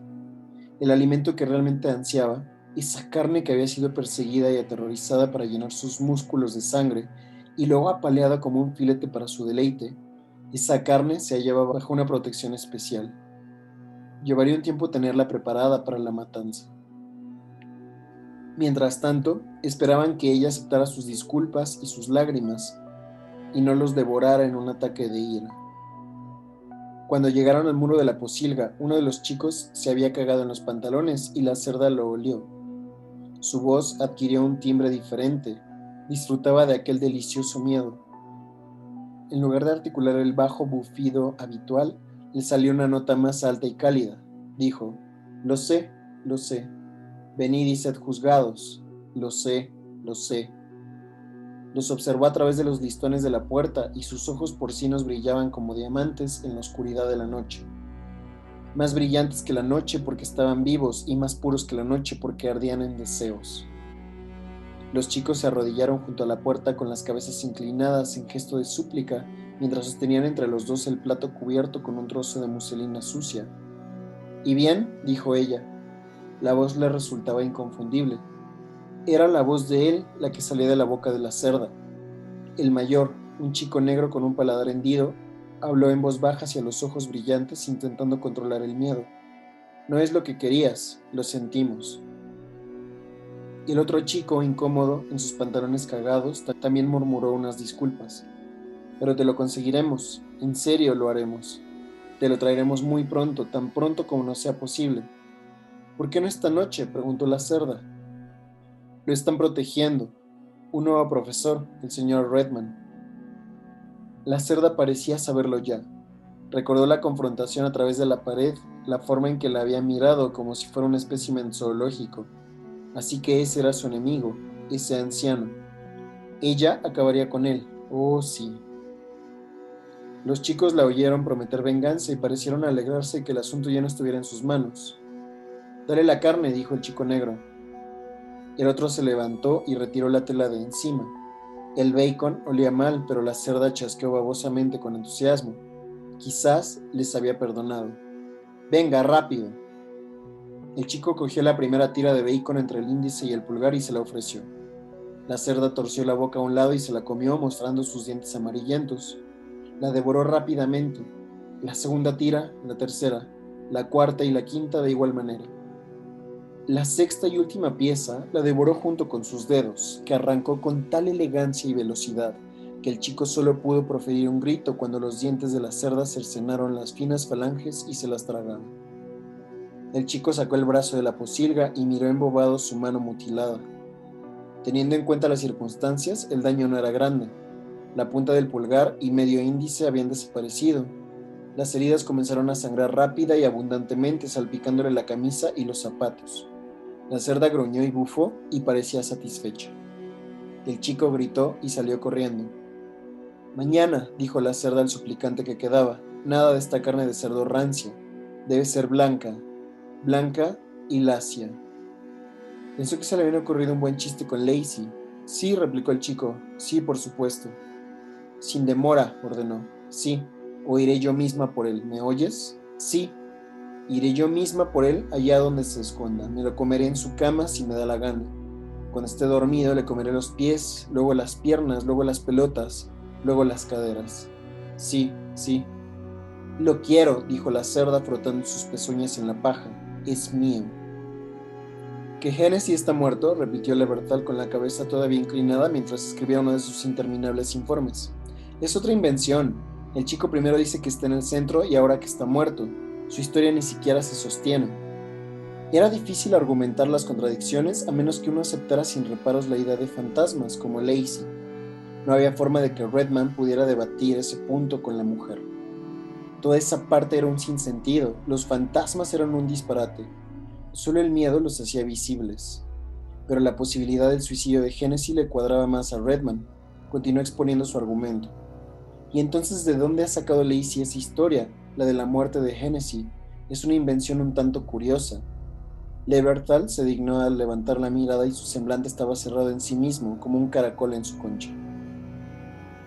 A: El alimento que realmente ansiaba, esa carne que había sido perseguida y aterrorizada para llenar sus músculos de sangre y luego apaleada como un filete para su deleite, esa carne se hallaba bajo una protección especial. Llevaría un tiempo tenerla preparada para la matanza. Mientras tanto, esperaban que ella aceptara sus disculpas y sus lágrimas y no los devorara en un ataque de ira. Cuando llegaron al muro de la pocilga, uno de los chicos se había cagado en los pantalones y la cerda lo olió. Su voz adquirió un timbre diferente. Disfrutaba de aquel delicioso miedo. En lugar de articular el bajo bufido habitual, le salió una nota más alta y cálida. Dijo, lo sé, lo sé. Venid y sed juzgados. Lo sé, lo sé. Los observó a través de los listones de la puerta y sus ojos porcinos brillaban como diamantes en la oscuridad de la noche. Más brillantes que la noche porque estaban vivos y más puros que la noche porque ardían en deseos. Los chicos se arrodillaron junto a la puerta con las cabezas inclinadas en gesto de súplica mientras sostenían entre los dos el plato cubierto con un trozo de muselina sucia. «¿Y bien?», dijo ella. La voz le resultaba inconfundible. Era la voz de él la que salía de la boca de la cerda. El mayor, un chico negro con un paladar hendido, habló en voz baja hacia los ojos brillantes intentando controlar el miedo. «No es lo que querías, lo sentimos». Y el otro chico, incómodo, en sus pantalones cagados, también murmuró unas disculpas. «Pero te lo conseguiremos, en serio lo haremos. Te lo traeremos muy pronto, tan pronto como nos sea posible». «¿Por qué no esta noche?», preguntó la cerda. «Lo están protegiendo. Un nuevo profesor, el señor Redman». La cerda parecía saberlo ya. Recordó la confrontación a través de la pared, la forma en que la había mirado como si fuera un espécimen zoológico. Así que ese era su enemigo, ese anciano. Ella acabaría con él. Oh, sí. Los chicos la oyeron prometer venganza y parecieron alegrarse de que el asunto ya no estuviera en sus manos. «Dale la carne», dijo el chico negro. El otro se levantó y retiró la tela de encima. El bacon olía mal, pero la cerda chasqueó babosamente con entusiasmo. Quizás les había perdonado. «Venga, rápido». El chico cogió la primera tira de bacon entre el índice y el pulgar y se la ofreció. La cerda torció la boca a un lado y se la comió, mostrando sus dientes amarillentos. La devoró rápidamente. La segunda tira, la tercera, la cuarta y la quinta de igual manera. La sexta y última pieza la devoró junto con sus dedos, que arrancó con tal elegancia y velocidad que el chico solo pudo proferir un grito cuando los dientes de la cerda cercenaron las finas falanges y se las tragaron. El chico sacó el brazo de la pocilga y miró embobado su mano mutilada. Teniendo en cuenta las circunstancias, el daño no era grande. La punta del pulgar y medio índice habían desaparecido. Las heridas comenzaron a sangrar rápida y abundantemente, salpicándole la camisa y los zapatos. La cerda gruñó y bufó y parecía satisfecha. El chico gritó y salió corriendo. «Mañana», dijo la cerda al suplicante que quedaba, «nada de esta carne de cerdo rancia. Debe ser blanca, blanca y lacia». Pensó que se le había ocurrido un buen chiste con Lacey. «Sí», replicó el chico, «sí, por supuesto». «Sin demora», ordenó. «Sí, o iré yo misma por él. ¿Me oyes?» «Sí, iré yo misma por él allá donde se esconda. Me lo comeré en su cama si me da la gana. Cuando esté dormido le comeré los pies, luego las piernas, luego las pelotas, luego las caderas. Sí, sí». «Lo quiero», dijo la cerda frotando sus pezuñas en la paja. «Es mío». «¿Que Hennessy está muerto?», repitió Leberthal con la cabeza todavía inclinada mientras escribía uno de sus interminables informes. «Es otra invención. El chico primero dice que está en el centro y ahora que está muerto. Su historia ni siquiera se sostiene». Era difícil argumentar las contradicciones a menos que uno aceptara sin reparos la idea de fantasmas, como Lacey. No había forma de que Redman pudiera debatir ese punto con la mujer. Toda esa parte era un sinsentido. Los fantasmas eran un disparate. Solo el miedo los hacía visibles. Pero la posibilidad del suicidio de Hennessy le cuadraba más a Redman. Continuó exponiendo su argumento. «¿Y entonces de dónde ha sacado Lacey esa historia, la de la muerte de Hennessy? Es una invención un tanto curiosa». Leberthal se dignó al levantar la mirada y su semblante estaba cerrado en sí mismo, como un caracol en su concha.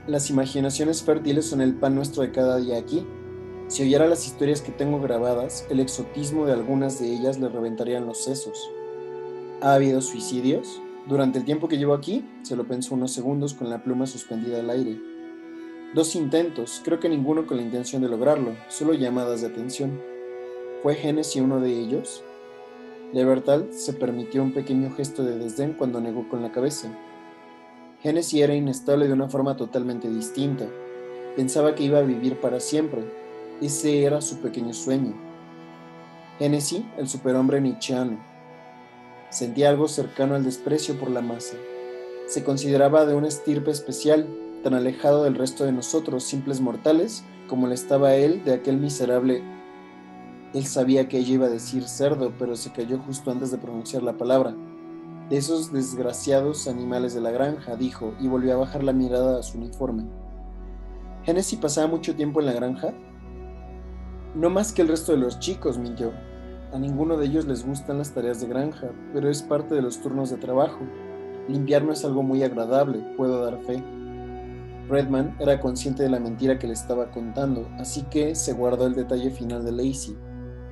A: «Las imaginaciones fértiles son el pan nuestro de cada día aquí. Si oyera las historias que tengo grabadas, el exotismo de algunas de ellas le reventarían los sesos». «¿Ha habido suicidios?». «Durante el tiempo que llevo aquí», se lo pensó unos segundos con la pluma suspendida al aire. «2 intentos, creo que ninguno con la intención de lograrlo, solo llamadas de atención». «¿Fue Hennessy uno de ellos?». Leberthal se permitió un pequeño gesto de desdén cuando negó con la cabeza. Hennessy era inestable de una forma totalmente distinta. Pensaba que iba a vivir para siempre. Ese era su pequeño sueño. Hennessy, el superhombre nietzscheano. Sentía algo cercano al desprecio por la masa. Se consideraba de una estirpe especial, tan alejado del resto de nosotros, simples mortales, como lo estaba él de aquel miserable. Él sabía que ella iba a decir cerdo, pero se calló justo antes de pronunciar la palabra. De esos desgraciados animales de la granja, dijo, y volvió a bajar la mirada a su uniforme. ¿Hennessy pasaba mucho tiempo en la granja? No más que el resto de los chicos, mintió. A ninguno de ellos les gustan las tareas de granja, pero es parte de los turnos de trabajo. Limpiar no es algo muy agradable, puedo dar fe. Redman era consciente de la mentira que le estaba contando, así que se guardó el detalle final de Lacey,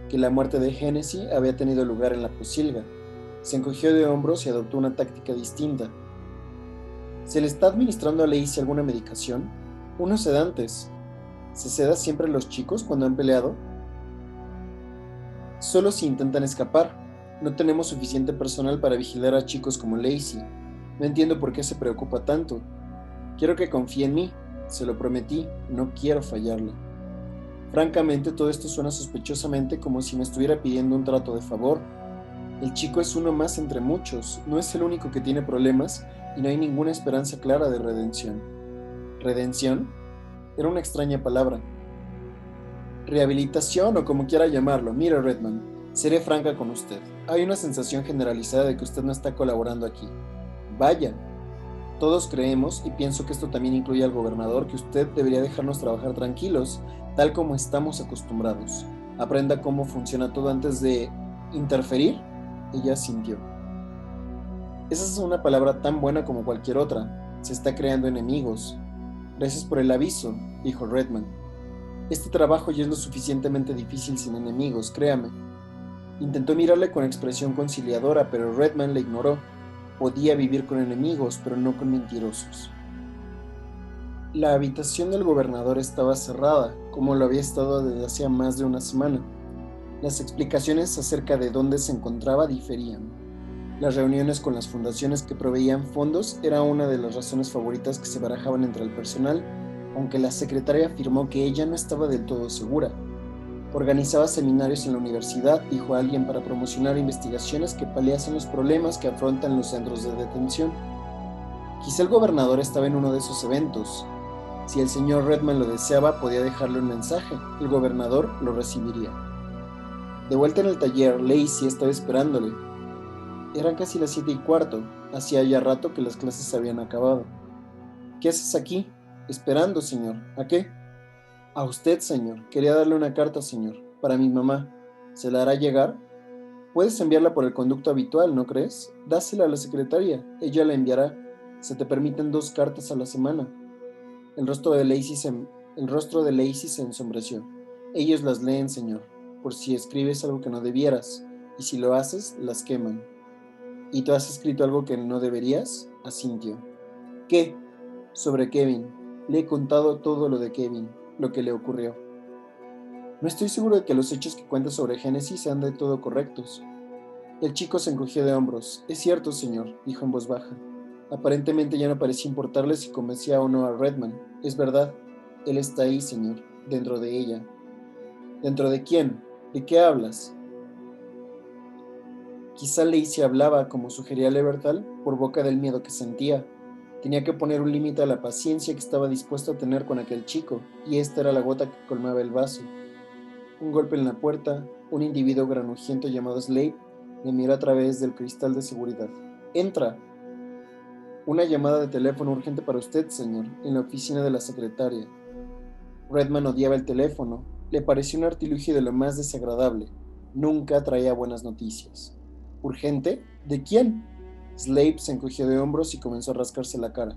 A: que la muerte de Hennessy había tenido lugar en la posilga. Se encogió de hombros y adoptó una táctica distinta. ¿Se le está administrando a Lacey alguna medicación? Unos sedantes. ¿Se seda siempre a los chicos cuando han peleado? Solo si intentan escapar. No tenemos suficiente personal para vigilar a chicos como Lacey. No entiendo por qué se preocupa tanto. Quiero que confíe en mí. Se lo prometí. No quiero fallarle. Francamente, todo esto suena sospechosamente como si me estuviera pidiendo un trato de favor. El chico es uno más entre muchos. No es el único que tiene problemas y no hay ninguna esperanza clara de redención. ¿Redención? Era una extraña palabra. Rehabilitación o como quiera llamarlo. Mire, Redman, seré franca con usted. Hay una sensación generalizada de que usted no está colaborando aquí. Vaya, todos creemos, y pienso que esto también incluye al gobernador, que usted debería dejarnos trabajar tranquilos, tal como estamos acostumbrados. Aprenda cómo funciona todo antes de interferir. Ella sintió. Esa es una palabra tan buena como cualquier otra. Se está creando enemigos. Gracias por el aviso, dijo Redman. Este trabajo ya es lo suficientemente difícil sin enemigos, créame. Intentó mirarle con expresión conciliadora, pero Redman le ignoró. Podía vivir con enemigos, pero no con mentirosos. La habitación del gobernador estaba cerrada, como lo había estado desde hacía más de una semana. Las explicaciones acerca de dónde se encontraba diferían. Las reuniones con las fundaciones que proveían fondos era una de las razones favoritas que se barajaban entre el personal, aunque la secretaria afirmó que ella no estaba del todo segura. Organizaba seminarios en la universidad, dijo alguien, para promocionar investigaciones que paliasen los problemas que afrontan los centros de detención. Quizá el gobernador estaba en uno de esos eventos. Si el señor Redman lo deseaba, podía dejarle un mensaje. El gobernador lo recibiría. De vuelta en el taller, Lacey estaba esperándole. Eran casi las 7:15. Hacía ya rato que las clases se habían acabado. ¿Qué haces aquí? Esperando, señor. ¿A qué? A usted, señor. Quería darle una carta, señor. Para mi mamá. ¿Se la hará llegar? Puedes enviarla por el conducto habitual, ¿no crees? Dásela a la secretaria. Ella la enviará. Se te permiten 2 cartas a la semana. El rostro de Lacey se ensombreció. Ellos las leen, señor, por si escribes algo que no debieras, y si lo haces, las queman. ¿Y tú has escrito algo que no deberías? Asintió. ¿Qué? Sobre Kevin. Le he contado todo lo de Kevin, lo que le ocurrió. No estoy seguro de que los hechos que cuenta sobre Génesis sean de todo correctos. El chico se encogió de hombros. Es cierto, señor, dijo en voz baja. Aparentemente ya no parecía importarle si convencía o no a Redman. Es verdad, él está ahí, señor, dentro de ella. ¿Dentro de quién? ¿De qué hablas? Quizá Lacey hablaba, como sugería Levertal, por boca del miedo que sentía. Tenía que poner un límite a la paciencia que estaba dispuesto a tener con aquel chico, y esta era la gota que colmaba el vaso. Un golpe en la puerta, un individuo granujiento llamado Slade le miró a través del cristal de seguridad. ¡Entra! Una llamada de teléfono urgente para usted, señor, en la oficina de la secretaria. Redman odiaba el teléfono. Le pareció un artilugio de lo más desagradable. Nunca traía buenas noticias. ¿Urgente? ¿De quién? Slade se encogió de hombros y comenzó a rascarse la cara.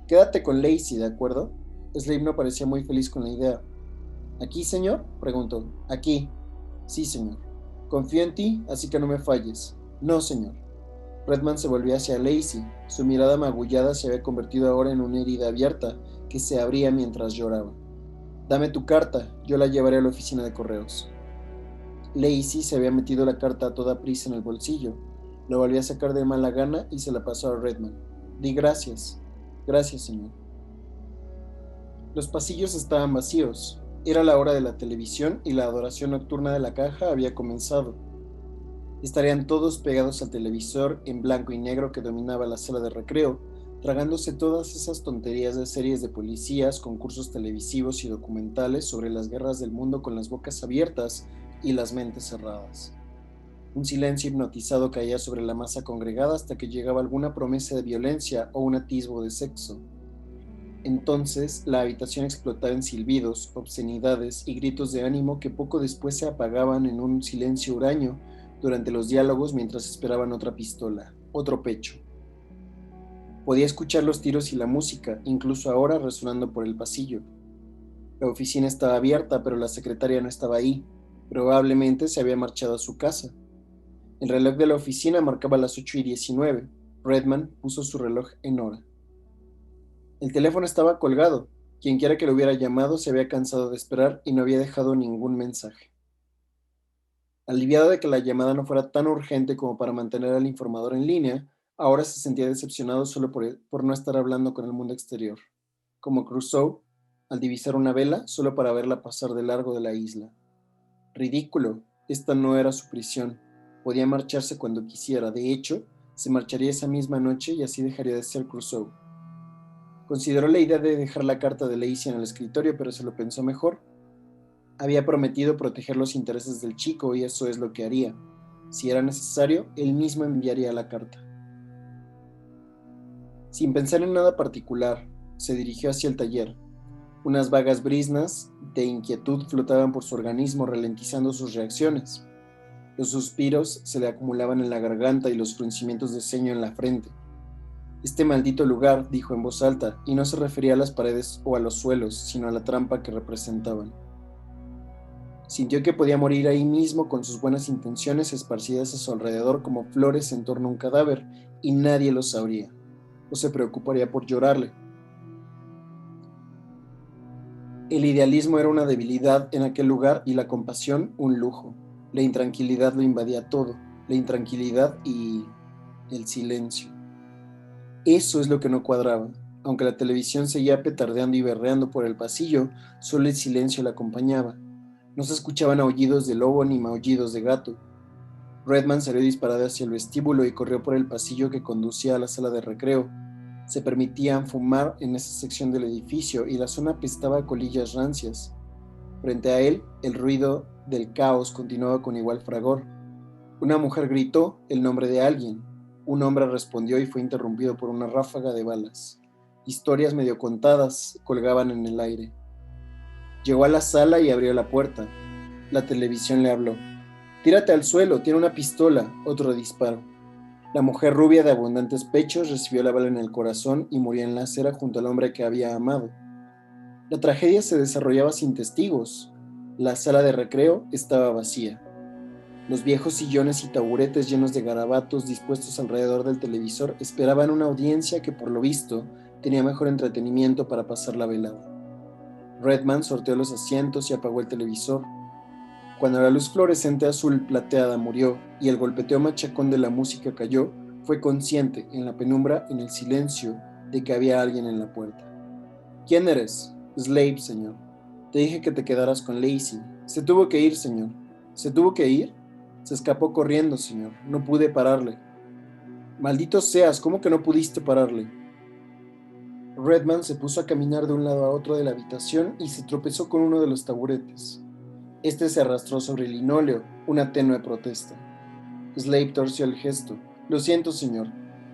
A: Quédate con Lacey, ¿de acuerdo? Slade no parecía muy feliz con la idea. ¿Aquí, señor? Preguntó. Aquí. Sí, señor. Confío en ti, así que no me falles. No, señor. Redman se volvió hacia Lacey. Su mirada magullada se había convertido ahora en una herida abierta que se abría mientras lloraba. Dame tu carta, yo la llevaré a la oficina de correos. Lacey se había metido la carta a toda prisa en el bolsillo. Lo volvió a sacar de mala gana y se la pasó a Redman. Di gracias. Gracias, señor. Los pasillos estaban vacíos. Era la hora de la televisión y la adoración nocturna de la caja había comenzado. Estarían todos pegados al televisor en blanco y negro que dominaba la sala de recreo, tragándose todas esas tonterías de series de policías, concursos televisivos y documentales sobre las guerras del mundo con las bocas abiertas, y las mentes cerradas. Un silencio hipnotizado caía sobre la masa congregada hasta que llegaba alguna promesa de violencia o un atisbo de sexo. Entonces la habitación explotaba en silbidos, obscenidades y gritos de ánimo que poco después se apagaban en un silencio huraño durante los diálogos mientras esperaban otra pistola, otro pecho. Podía escuchar los tiros y la música, incluso ahora resonando por el pasillo. La oficina estaba abierta, pero la secretaria no estaba ahí. Probablemente se había marchado a su casa. El reloj de la oficina marcaba las 8:19. Redman puso su reloj en hora. El teléfono estaba colgado. Quienquiera que lo hubiera llamado se había cansado de esperar y no había dejado ningún mensaje. Aliviado de que la llamada no fuera tan urgente como para mantener al informador en línea, ahora se sentía decepcionado solo por no estar hablando con el mundo exterior, como Crusoe, al divisar una vela solo para verla pasar de largo de la isla. Ridículo, esta no era su prisión. Podía marcharse cuando quisiera. De hecho, se marcharía esa misma noche y así dejaría de ser Crusoe. Consideró la idea de dejar la carta de Lacey en el escritorio, pero se lo pensó mejor. Había prometido proteger los intereses del chico y eso es lo que haría. Si era necesario, él mismo enviaría la carta. Sin pensar en nada particular, se dirigió hacia el taller. Unas vagas brisnas de inquietud flotaban por su organismo, ralentizando sus reacciones. Los suspiros se le acumulaban en la garganta y los fruncimientos de ceño en la frente. Este maldito lugar, dijo en voz alta, y no se refería a las paredes o a los suelos, sino a la trampa que representaban. Sintió que podía morir ahí mismo con sus buenas intenciones esparcidas a su alrededor como flores en torno a un cadáver, y nadie lo sabría, o se preocuparía por llorarle. El idealismo era una debilidad en aquel lugar y la compasión un lujo. La intranquilidad lo invadía todo, la intranquilidad y el silencio. Eso es lo que no cuadraba. Aunque la televisión seguía petardeando y berreando por el pasillo, solo el silencio la acompañaba. No se escuchaban aullidos de lobo ni maullidos de gato. Redman salió disparado hacia el vestíbulo y corrió por el pasillo que conducía a la sala de recreo. Se permitían fumar en esa sección del edificio y la zona apestaba a colillas rancias. Frente a él, el ruido del caos continuaba con igual fragor. Una mujer gritó el nombre de alguien. Un hombre respondió y fue interrumpido por una ráfaga de balas. Historias medio contadas colgaban en el aire. Llegó a la sala y abrió la puerta. La televisión le habló. «Tírate al suelo, tiene una pistola». Otro disparo. La mujer rubia de abundantes pechos recibió la bala en el corazón y murió en la acera junto al hombre que había amado. La tragedia se desarrollaba sin testigos. La sala de recreo estaba vacía. Los viejos sillones y taburetes llenos de garabatos dispuestos alrededor del televisor esperaban una audiencia que, por lo visto, tenía mejor entretenimiento para pasar la velada. Redman sorteó los asientos y apagó el televisor. Cuando la luz fluorescente azul plateada murió y el golpeteo machacón de la música cayó, fue consciente, en la penumbra, en el silencio, de que había alguien en la puerta. «¿Quién eres?» «Slave, señor. Te dije que te quedaras con Lacey. Se tuvo que ir, señor». «¿Se tuvo que ir?» «Se escapó corriendo, señor. No pude pararle». «Maldito seas, ¿cómo que no pudiste pararle?» Redman se puso a caminar de un lado a otro de la habitación y se tropezó con uno de los taburetes. Este se arrastró sobre el linóleo, una tenue protesta. Slave torció el gesto. «Lo siento, señor»,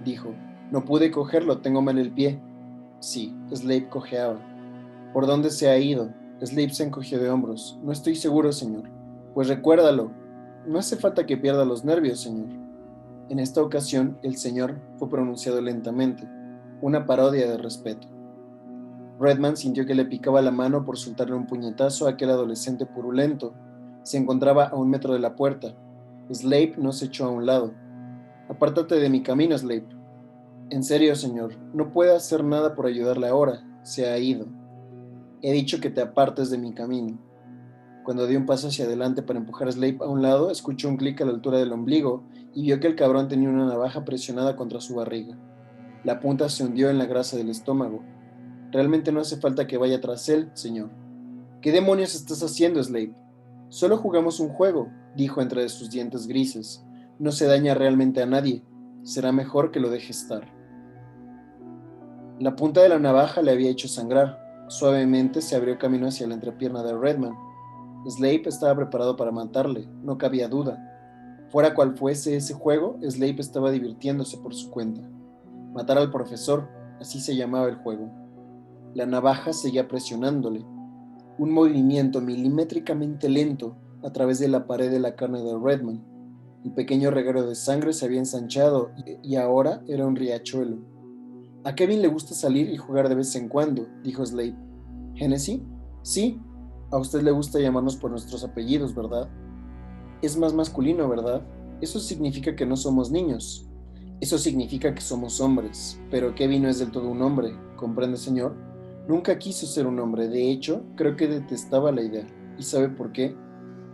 A: dijo. «No pude cogerlo, tengo mal el pie». Sí, Slave cojeaba. «¿Por dónde se ha ido?» Slave se encogió de hombros. «No estoy seguro, señor». «Pues recuérdalo». «No hace falta que pierda los nervios, señor». En esta ocasión, el señor fue pronunciado lentamente, una parodia de respeto. Redman sintió que le picaba la mano por soltarle un puñetazo a aquel adolescente purulento. Se encontraba a 1 metro de la puerta. Slave no se echó a un lado. «Apártate de mi camino, Slave». «En serio, señor, no puedo hacer nada por ayudarle ahora. Se ha ido». «He dicho que te apartes de mi camino». Cuando dio un paso hacia adelante para empujar a Slave a un lado, escuchó un clic a la altura del ombligo y vio que el cabrón tenía una navaja presionada contra su barriga. La punta se hundió en la grasa del estómago. «Realmente no hace falta que vaya tras él, señor». «¿Qué demonios estás haciendo, Slave?» «Solo jugamos un juego», dijo entre sus dientes grises. «No se daña realmente a nadie. Será mejor que lo deje estar». La punta de la navaja le había hecho sangrar. Suavemente se abrió camino hacia la entrepierna de Redman. Snape estaba preparado para matarle, no cabía duda. Fuera cual fuese ese juego, Snape estaba divirtiéndose por su cuenta. Matar al profesor, así se llamaba el juego. La navaja seguía presionándole. Un movimiento milimétricamente lento a través de la pared de la carne de Redman. El pequeño reguero de sangre se había ensanchado y ahora era un riachuelo. A Kevin le gusta salir y jugar de vez en cuando, dijo Snape. ¿Hennessy? Sí. A usted le gusta llamarnos por nuestros apellidos, ¿verdad? Es más masculino, ¿verdad? Eso significa que no somos niños. Eso significa que somos hombres. Pero Kevin no es del todo un hombre, ¿comprende, señor? Nunca quiso ser un hombre. De hecho, creo que detestaba la idea. ¿Y sabe por qué?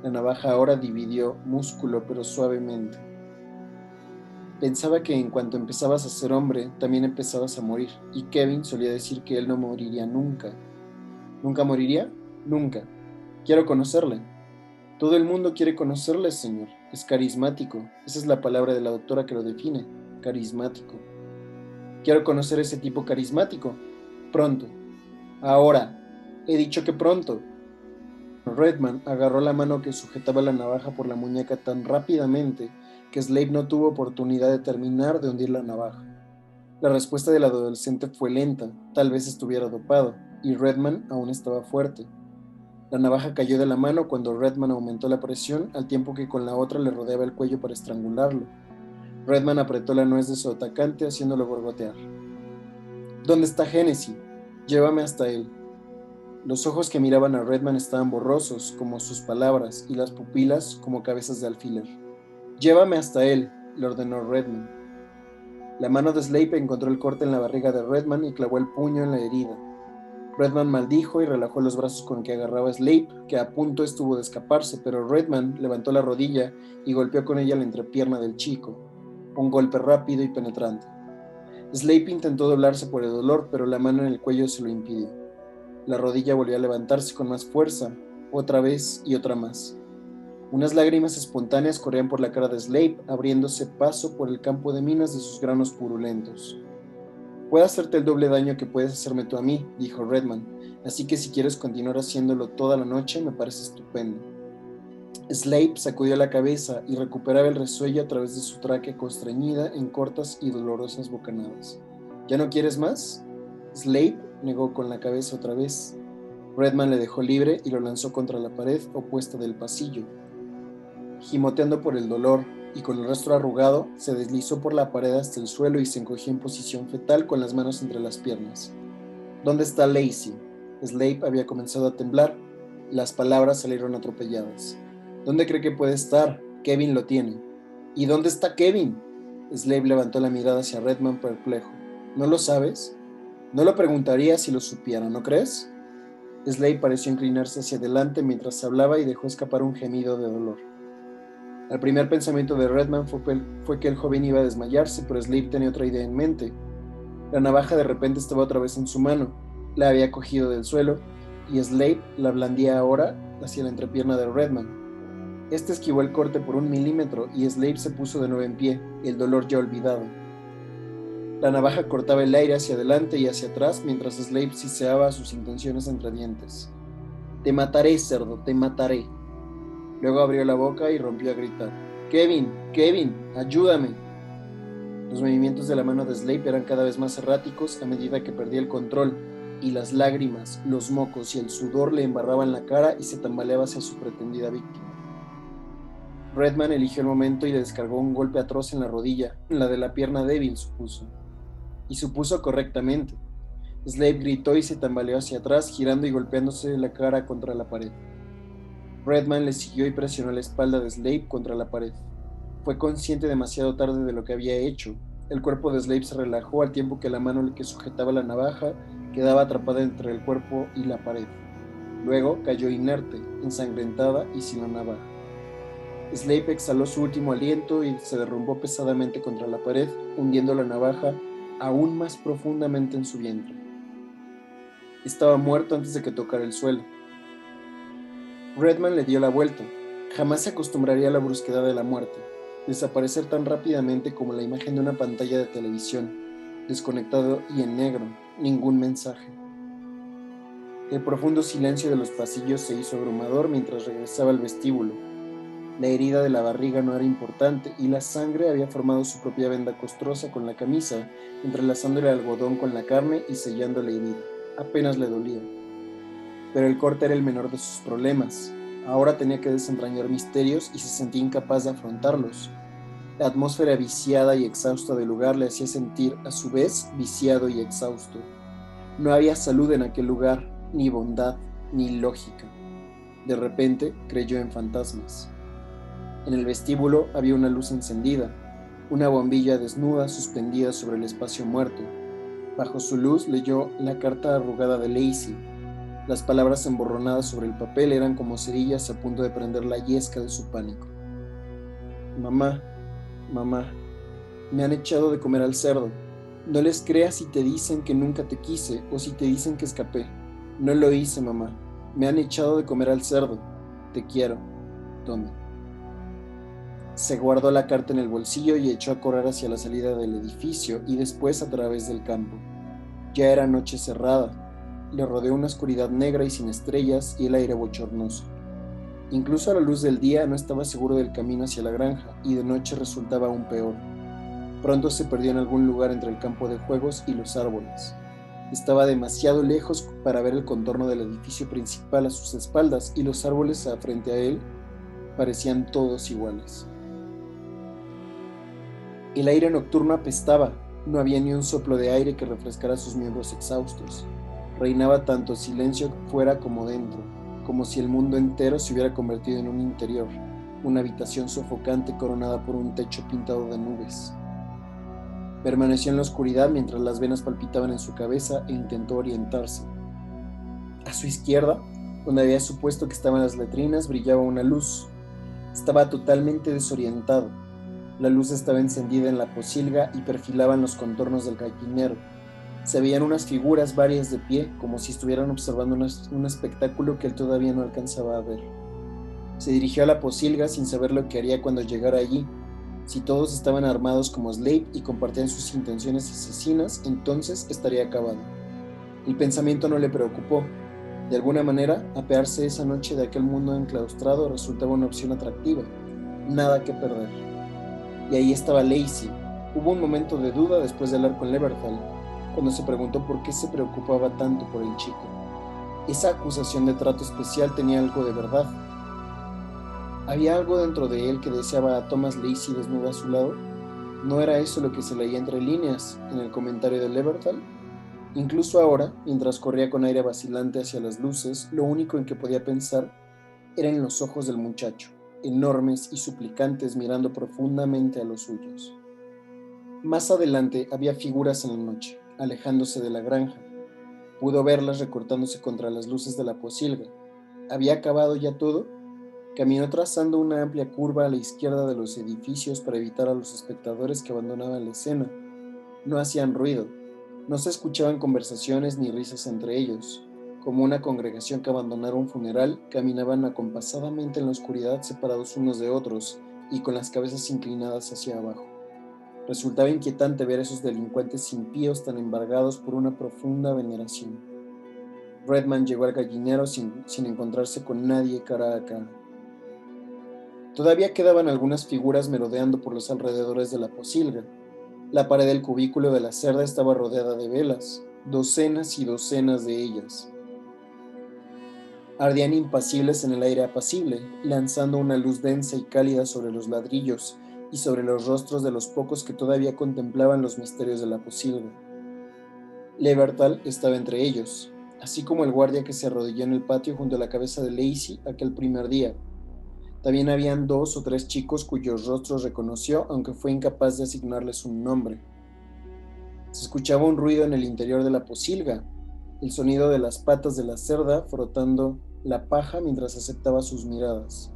A: La navaja ahora dividió músculo, pero suavemente. Pensaba que en cuanto empezabas a ser hombre, también empezabas a morir. Y Kevin solía decir que él no moriría nunca. ¿Nunca moriría? Nunca. Quiero conocerle. Todo el mundo quiere conocerle, señor. Es carismático. Esa es la palabra de la doctora que lo define. Carismático. Quiero conocer ese tipo carismático. Pronto. Ahora. He dicho que pronto. Redman agarró la mano que sujetaba la navaja por la muñeca tan rápidamente que Snape no tuvo oportunidad de terminar de hundir la navaja. La respuesta del adolescente fue lenta, tal vez estuviera dopado, y Redman aún estaba fuerte. La navaja cayó de la mano cuando Redman aumentó la presión al tiempo que con la otra le rodeaba el cuello para estrangularlo. Redman apretó la nuez de su atacante haciéndolo borbotear. ¿Dónde está Hennessy? Llévame hasta él. Los ojos que miraban a Redman estaban borrosos, como sus palabras, y las pupilas como cabezas de alfiler. Llévame hasta él, le ordenó Redman. La mano de Snape encontró el corte en la barriga de Redman y clavó el puño en la herida. Redman maldijo y relajó los brazos con que agarraba a Snape, que a punto estuvo de escaparse, pero Redman levantó la rodilla y golpeó con ella la entrepierna del chico. Un golpe rápido y penetrante. Snape intentó doblarse por el dolor, pero la mano en el cuello se lo impidió. La rodilla volvió a levantarse con más fuerza, otra vez y otra más. Unas lágrimas espontáneas corrían por la cara de Snape, abriéndose paso por el campo de minas de sus granos purulentos. Puedo hacerte el doble daño que puedes hacerme tú a mí, dijo Redman, así que si quieres continuar haciéndolo toda la noche me parece estupendo. Snape sacudió la cabeza y recuperaba el resuello a través de su tráquea constreñida en cortas y dolorosas bocanadas. ¿Ya no quieres más? Snape negó con la cabeza otra vez. Redman le dejó libre y lo lanzó contra la pared opuesta del pasillo. Gimoteando por el dolor y con el rostro arrugado, se deslizó por la pared hasta el suelo y se encogió en posición fetal con las manos entre las piernas. ¿Dónde está Lacey? Snape había comenzado a temblar. Las palabras salieron atropelladas. ¿Dónde cree que puede estar? Kevin lo tiene. ¿Y dónde está Kevin? Snape levantó la mirada hacia Redman perplejo. ¿No lo sabes? No lo preguntaría si lo supiera, ¿no crees? Snape pareció inclinarse hacia adelante mientras hablaba y dejó escapar un gemido de dolor. El primer pensamiento de Redman fue que el joven iba a desmayarse, pero Snape tenía otra idea en mente. La navaja de repente estaba otra vez en su mano. La había cogido del suelo y Snape la blandía ahora hacia la entrepierna de Redman. Este esquivó el corte por 1 milímetro y Snape se puso de nuevo en pie, el dolor ya olvidado. La navaja cortaba el aire hacia adelante y hacia atrás mientras Snape siseaba sus intenciones entre dientes. «Te mataré, cerdo, te mataré». Luego abrió la boca y rompió a gritar. «Kevin, Kevin, ayúdame». Los movimientos de la mano de Snape eran cada vez más erráticos a medida que perdía el control, y las lágrimas, los mocos y el sudor le embarraban la cara y se tambaleaba hacia su pretendida víctima. Redman eligió el momento y le descargó un golpe atroz en la rodilla, en la de la pierna débil, supuso. Y supuso correctamente. Snape gritó y se tambaleó hacia atrás, girando y golpeándose la cara contra la pared. Redman le siguió y presionó la espalda de Snape contra la pared. Fue consciente demasiado tarde de lo que había hecho. El cuerpo de Snape se relajó al tiempo que la mano que sujetaba la navaja quedaba atrapada entre el cuerpo y la pared. Luego cayó inerte, ensangrentada y sin la navaja. Snape exhaló su último aliento y se derrumbó pesadamente contra la pared, hundiendo la navaja aún más profundamente en su vientre. Estaba muerto antes de que tocara el suelo. Redman le dio la vuelta. Jamás se acostumbraría a la brusquedad de la muerte, desaparecer tan rápidamente como la imagen de una pantalla de televisión, desconectado y en negro, ningún mensaje. El profundo silencio de los pasillos se hizo abrumador mientras regresaba al vestíbulo. La herida de la barriga no era importante y la sangre había formado su propia venda costrosa con la camisa, entrelazando el algodón con la carne y sellando la herida. Apenas le dolía. Pero el corte era el menor de sus problemas. Ahora tenía que desentrañar misterios y se sentía incapaz de afrontarlos. La atmósfera viciada y exhausta del lugar le hacía sentir, a su vez, viciado y exhausto. No había salud en aquel lugar, ni bondad, ni lógica. De repente creyó en fantasmas. En el vestíbulo había una luz encendida, una bombilla desnuda suspendida sobre el espacio muerto. Bajo su luz leyó la carta arrugada de Lacey. Las palabras emborronadas sobre el papel eran como cerillas a punto de prender la yesca de su pánico. Mamá, mamá, me han echado de comer al cerdo. No les creas si te dicen que nunca te quise o si te dicen que escapé. No lo hice, mamá. Me han echado de comer al cerdo. Te quiero. Tommy. Se guardó la carta en el bolsillo y echó a correr hacia la salida del edificio y después a través del campo. Ya era noche cerrada. Le rodeó una oscuridad negra y sin estrellas y el aire bochornoso. Incluso a la luz del día no estaba seguro del camino hacia la granja y de noche resultaba aún peor. Pronto se perdió en algún lugar entre el campo de juegos y los árboles. Estaba demasiado lejos para ver el contorno del edificio principal a sus espaldas y los árboles frente a él parecían todos iguales. El aire nocturno apestaba, no había ni un soplo de aire que refrescara sus miembros exhaustos. Reinaba tanto silencio fuera como dentro, como si el mundo entero se hubiera convertido en un interior, una habitación sofocante coronada por un techo pintado de nubes. Permaneció en la oscuridad mientras las venas palpitaban en su cabeza e intentó orientarse. A su izquierda, donde había supuesto que estaban las letrinas, brillaba una luz. Estaba totalmente desorientado. La luz estaba encendida en la pocilga y perfilaban los contornos del gallinero. Se veían unas figuras varias de pie, como si estuvieran observando un espectáculo que él todavía no alcanzaba a ver. Se dirigió a la pocilga sin saber lo que haría cuando llegara allí. Si todos estaban armados como Slade y compartían sus intenciones asesinas, entonces estaría acabado. El pensamiento no le preocupó. De alguna manera, apearse esa noche de aquel mundo enclaustrado resultaba una opción atractiva. Nada que perder. Y ahí estaba Lacey. Hubo un momento de duda después de hablar con Leverthal, cuando se preguntó por qué se preocupaba tanto por el chico. Esa acusación de trato especial tenía algo de verdad. ¿Había algo dentro de él que deseaba a Thomas Lacey desnudo a su lado? ¿No era eso lo que se leía entre líneas en el comentario de Leverthal? Incluso ahora, mientras corría con aire vacilante hacia las luces, lo único en que podía pensar era en los ojos del muchacho, enormes y suplicantes mirando profundamente a los suyos. Más adelante había figuras en la noche, alejándose de la granja. Pudo verlas recortándose contra las luces de la pocilga. ¿Había acabado ya todo? Caminó trazando una amplia curva a la izquierda de los edificios para evitar a los espectadores que abandonaban la escena. No hacían ruido, no se escuchaban conversaciones ni risas entre ellos. Como una congregación que abandonara un funeral, caminaban acompasadamente en la oscuridad separados unos de otros y con las cabezas inclinadas hacia abajo. Resultaba inquietante ver a esos delincuentes impíos tan embargados por una profunda veneración. Redman llegó al gallinero sin encontrarse con nadie cara a cara. Todavía quedaban algunas figuras merodeando por los alrededores de la pocilga. La pared del cubículo de la cerda estaba rodeada de velas, docenas y docenas de ellas. Ardían impasibles en el aire apacible, lanzando una luz densa y cálida sobre los ladrillos y sobre los rostros de los pocos que todavía contemplaban los misterios de la pocilga. Leverthal estaba entre ellos, así como el guardia que se arrodilló en el patio junto a la cabeza de Lacey aquel primer día. También habían 2 o 3 chicos cuyos rostros reconoció, aunque fue incapaz de asignarles un nombre. Se escuchaba un ruido en el interior de la pocilga, el sonido de las patas de la cerda frotando la paja mientras aceptaba sus miradas.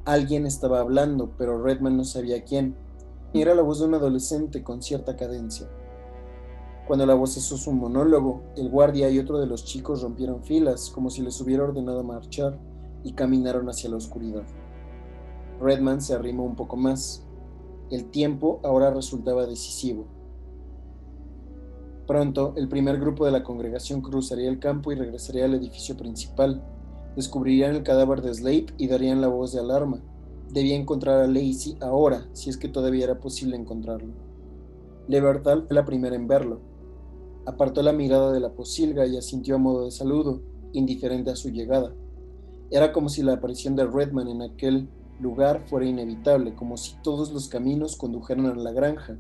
A: Alguien estaba hablando, pero Redman no sabía quién. Era la voz de un adolescente con cierta cadencia. Cuando la voz cesó su monólogo, el guardia y otro de los chicos rompieron filas, como si les hubiera ordenado marchar, y caminaron hacia la oscuridad. Redman se arrimó un poco más. El tiempo ahora resultaba decisivo. Pronto, el primer grupo de la congregación cruzaría el campo y regresaría al edificio principal. Descubrirían el cadáver de Slade y darían la voz de alarma. Debía encontrar a Lacey ahora, si es que todavía era posible encontrarlo. Leverthal fue la primera en verlo. Apartó la mirada de la pocilga y asintió a modo de saludo, indiferente a su llegada. Era como si la aparición de Redman en aquel lugar fuera inevitable, como si todos los caminos condujeran a la granja,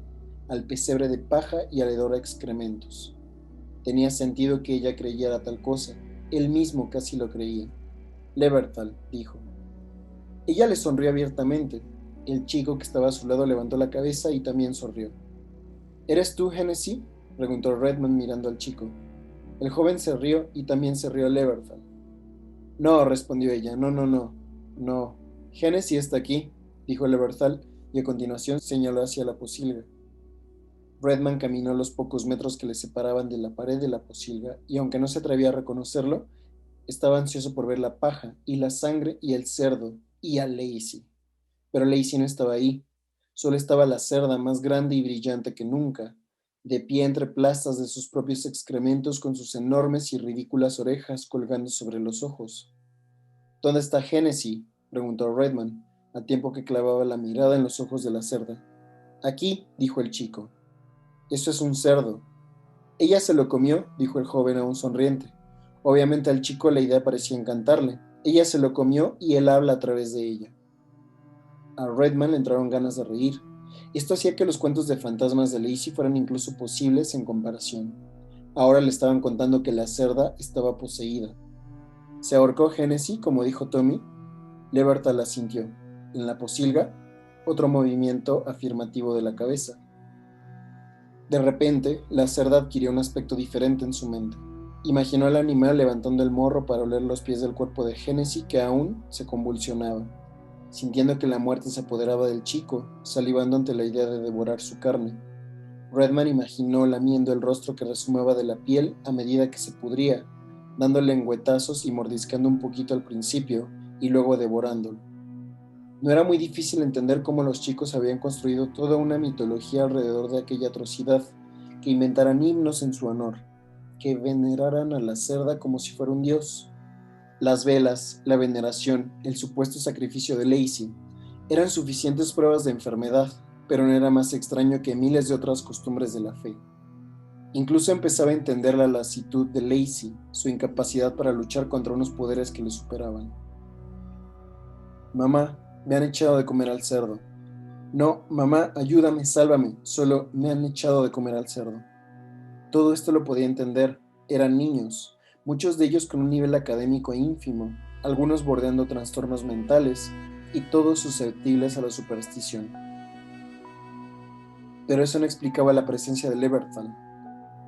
A: al pesebre de paja y al hedor a excrementos. Tenía sentido que ella creyera tal cosa. Él mismo casi lo creía. Leverthal, dijo. Ella le sonrió abiertamente. El chico que estaba a su lado levantó la cabeza y también sonrió. ¿Eres tú, Hennessy?, preguntó Redman mirando al chico. El joven se rió y también se rió Leverthal. No, respondió ella, no. Hennessy está aquí, dijo Leverthal, y a continuación señaló hacia la pocilga. Redman caminó los pocos metros que le separaban de la pared de la pocilga, y aunque no se atrevía a reconocerlo, estaba ansioso por ver la paja, y la sangre, y el cerdo, y a Lacey. Pero Lacey no estaba ahí, solo estaba la cerda más grande y brillante que nunca, de pie entre plastas de sus propios excrementos con sus enormes y ridículas orejas colgando sobre los ojos. ¿Dónde está Hennessy?, preguntó Redman, a tiempo que clavaba la mirada en los ojos de la cerda. Aquí, dijo el chico. Eso es un cerdo. Ella se lo comió, dijo el joven aún sonriente. Obviamente al chico la idea parecía encantarle. Ella se lo comió y él habla a través de ella. A Redman le entraron ganas de reír. Esto hacía que los cuentos de fantasmas de Lacey fueran incluso posibles en comparación. Ahora le estaban contando que la cerda estaba poseída. ¿Se ahorcó Hennessy, como dijo Tommy? Leverthal asintió. En la pocilga, otro movimiento afirmativo de la cabeza. De repente, la cerda adquirió un aspecto diferente en su mente. Imaginó al animal levantando el morro para oler los pies del cuerpo de Hennessy, que aún se convulsionaba, sintiendo que la muerte se apoderaba del chico, salivando ante la idea de devorar su carne. Redman imaginó lamiendo el rostro que resumaba de la piel a medida que se pudría, dándole lengüetazos y mordiscando un poquito al principio, y luego devorándolo. No era muy difícil entender cómo los chicos habían construido toda una mitología alrededor de aquella atrocidad, que inventaran himnos en su honor, que veneraran a la cerda como si fuera un dios. Las velas, la veneración, el supuesto sacrificio de Lacey, eran suficientes pruebas de enfermedad, pero no era más extraño que miles de otras costumbres de la fe. Incluso empezaba a entender la lasitud de Lacey, su incapacidad para luchar contra unos poderes que le superaban. Mamá, me han echado de comer al cerdo. No, mamá, ayúdame, sálvame, solo me han echado de comer al cerdo. Todo esto lo podía entender. Eran niños, muchos de ellos con un nivel académico ínfimo, algunos bordeando trastornos mentales y todos susceptibles a la superstición. Pero eso no explicaba la presencia de Leverthal.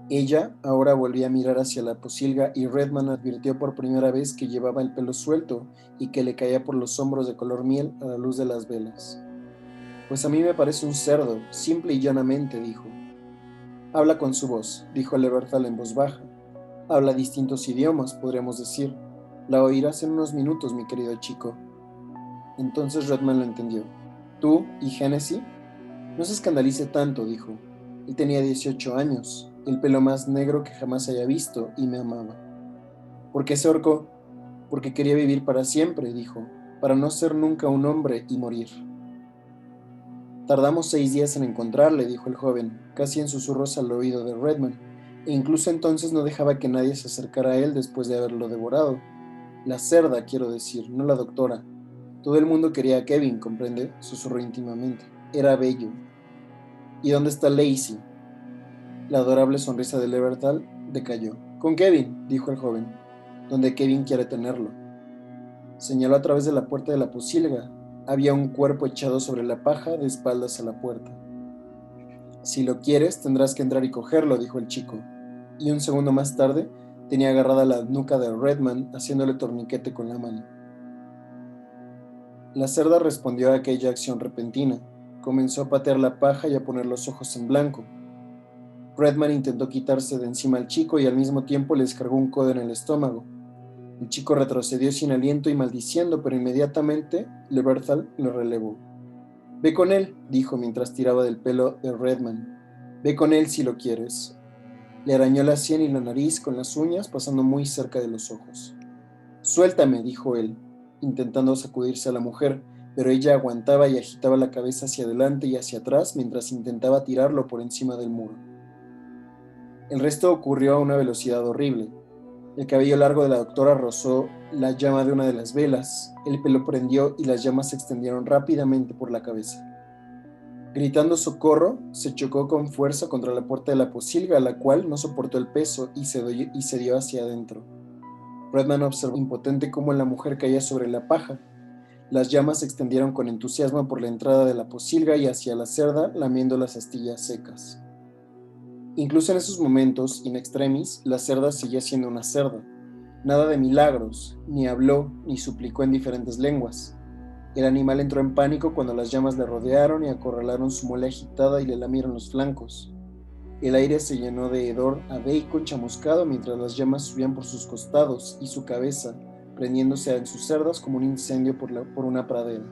A: Ella ahora volvía a mirar hacia la pocilga y Redman advirtió por primera vez que llevaba el pelo suelto y que le caía por los hombros de color miel a la luz de las velas. Pues a mí me parece un cerdo, simple y llanamente, dijo. Habla con su voz, dijo Leverthal en voz baja. Habla distintos idiomas, podríamos decir. La oirás en unos minutos, mi querido chico. Entonces Redman lo entendió. ¿Tú y Hennessy? No se escandalice tanto, dijo. Él tenía 18 años, el pelo más negro que jamás haya visto, y me amaba. ¿Por qué se ahorcó? Porque quería vivir para siempre, dijo, para no ser nunca un hombre y morir. Tardamos 6 días en encontrarle, dijo el joven, casi en susurros al oído de Redman, e incluso entonces no dejaba que nadie se acercara a él después de haberlo devorado. La cerda, quiero decir, no la doctora. Todo el mundo quería a Kevin, ¿comprende? Susurró íntimamente. Era bello. ¿Y dónde está Lacey? La adorable sonrisa de Leverthal decayó. Con Kevin, dijo el joven, donde Kevin quiere tenerlo. Señaló a través de la puerta de la pocilga. Había un cuerpo echado sobre la paja de espaldas a la puerta. Si lo quieres, tendrás que entrar y cogerlo, dijo el chico. Y un segundo más tarde, tenía agarrada la nuca de Redman, haciéndole torniquete con la mano. La cerda respondió a aquella acción repentina. Comenzó a patear la paja y a poner los ojos en blanco. Redman intentó quitarse de encima al chico y al mismo tiempo le descargó un codo en el estómago. El chico retrocedió sin aliento y maldiciendo, pero inmediatamente Leverthal lo relevó. Ve con él, dijo mientras tiraba del pelo de Redman. Ve con él si lo quieres. Le arañó la sien y la nariz con las uñas, pasando muy cerca de los ojos. «Suéltame», dijo él, intentando sacudirse a la mujer, pero ella aguantaba y agitaba la cabeza hacia adelante y hacia atrás mientras intentaba tirarlo por encima del muro. El resto ocurrió a una velocidad horrible. El cabello largo de la doctora rozó la llama de una de las velas, el pelo prendió y las llamas se extendieron rápidamente por la cabeza. Gritando socorro, se chocó con fuerza contra la puerta de la pocilga, la cual no soportó el peso y se dio hacia adentro. Redman observó impotente cómo la mujer caía sobre la paja. Las llamas se extendieron con entusiasmo por la entrada de la pocilga y hacia la cerda, lamiendo las astillas secas. Incluso en esos momentos, in extremis, la cerda seguía siendo una cerda. Nada de milagros, ni habló, ni suplicó en diferentes lenguas. El animal entró en pánico cuando las llamas le rodearon y acorralaron su mole agitada y le lamieron los flancos. El aire se llenó de hedor a bacon chamuscado mientras las llamas subían por sus costados y su cabeza, prendiéndose en sus cerdas como un incendio por una pradera.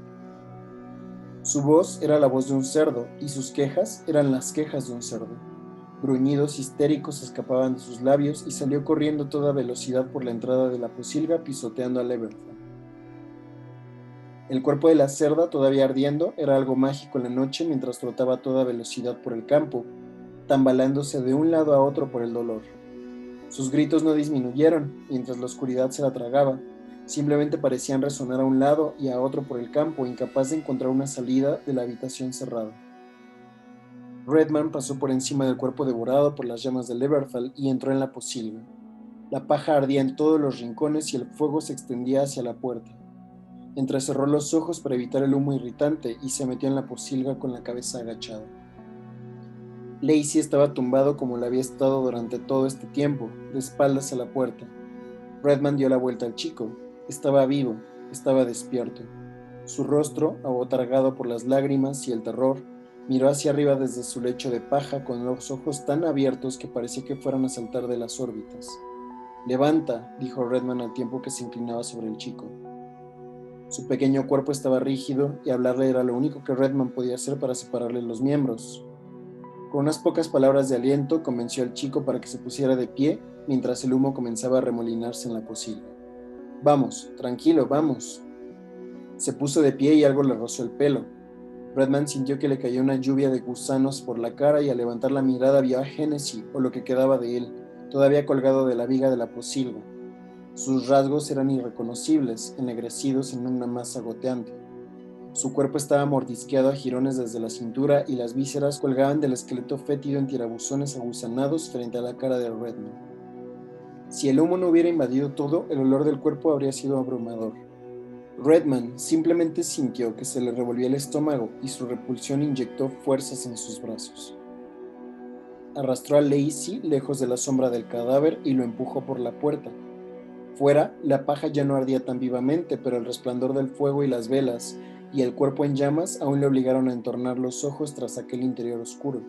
A: Su voz era la voz de un cerdo y sus quejas eran las quejas de un cerdo. Gruñidos histéricos escapaban de sus labios y salió corriendo a toda velocidad por la entrada de la pocilga, pisoteando a Leverthal. El cuerpo de la cerda, todavía ardiendo, era algo mágico en la noche mientras trotaba a toda velocidad por el campo, tambaleándose de un lado a otro por el dolor. Sus gritos no disminuyeron mientras la oscuridad se la tragaba, simplemente parecían resonar a un lado y a otro por el campo, incapaz de encontrar una salida de la habitación cerrada. Redman pasó por encima del cuerpo devorado por las llamas de Leverthal y entró en la pocilga. La paja ardía en todos los rincones y el fuego se extendía hacia la puerta. Entrecerró los ojos para evitar el humo irritante y se metió en la pocilga con la cabeza agachada. Lacey estaba tumbado como lo había estado durante todo este tiempo, de espaldas a la puerta. Redman dio la vuelta al chico. Estaba vivo, estaba despierto. Su rostro, abotargado por las lágrimas y el terror, miró hacia arriba desde su lecho de paja con los ojos tan abiertos que parecía que fueran a saltar de las órbitas. «Levanta», dijo Redman al tiempo que se inclinaba sobre el chico. Su pequeño cuerpo estaba rígido y hablarle era lo único que Redman podía hacer para separarle los miembros. Con unas pocas palabras de aliento convenció al chico para que se pusiera de pie mientras el humo comenzaba a remolinarse en la pocilga. «Vamos, tranquilo, vamos». Se puso de pie y algo le rozó el pelo. Redman sintió que le cayó una lluvia de gusanos por la cara y al levantar la mirada vio a Hennessy, o lo que quedaba de él, todavía colgado de la viga de la pocilga. Sus rasgos eran irreconocibles, ennegrecidos en una masa goteante. Su cuerpo estaba mordisqueado a jirones desde la cintura y las vísceras colgaban del esqueleto fétido en tirabuzones aguzanados frente a la cara de Redman. Si el humo no hubiera invadido todo, el olor del cuerpo habría sido abrumador. Redman simplemente sintió que se le revolvía el estómago y su repulsión inyectó fuerzas en sus brazos. Arrastró a Lacey lejos de la sombra del cadáver y lo empujó por la puerta. Fuera, la paja ya no ardía tan vivamente, pero el resplandor del fuego y las velas y el cuerpo en llamas aún le obligaron a entornar los ojos tras aquel interior oscuro.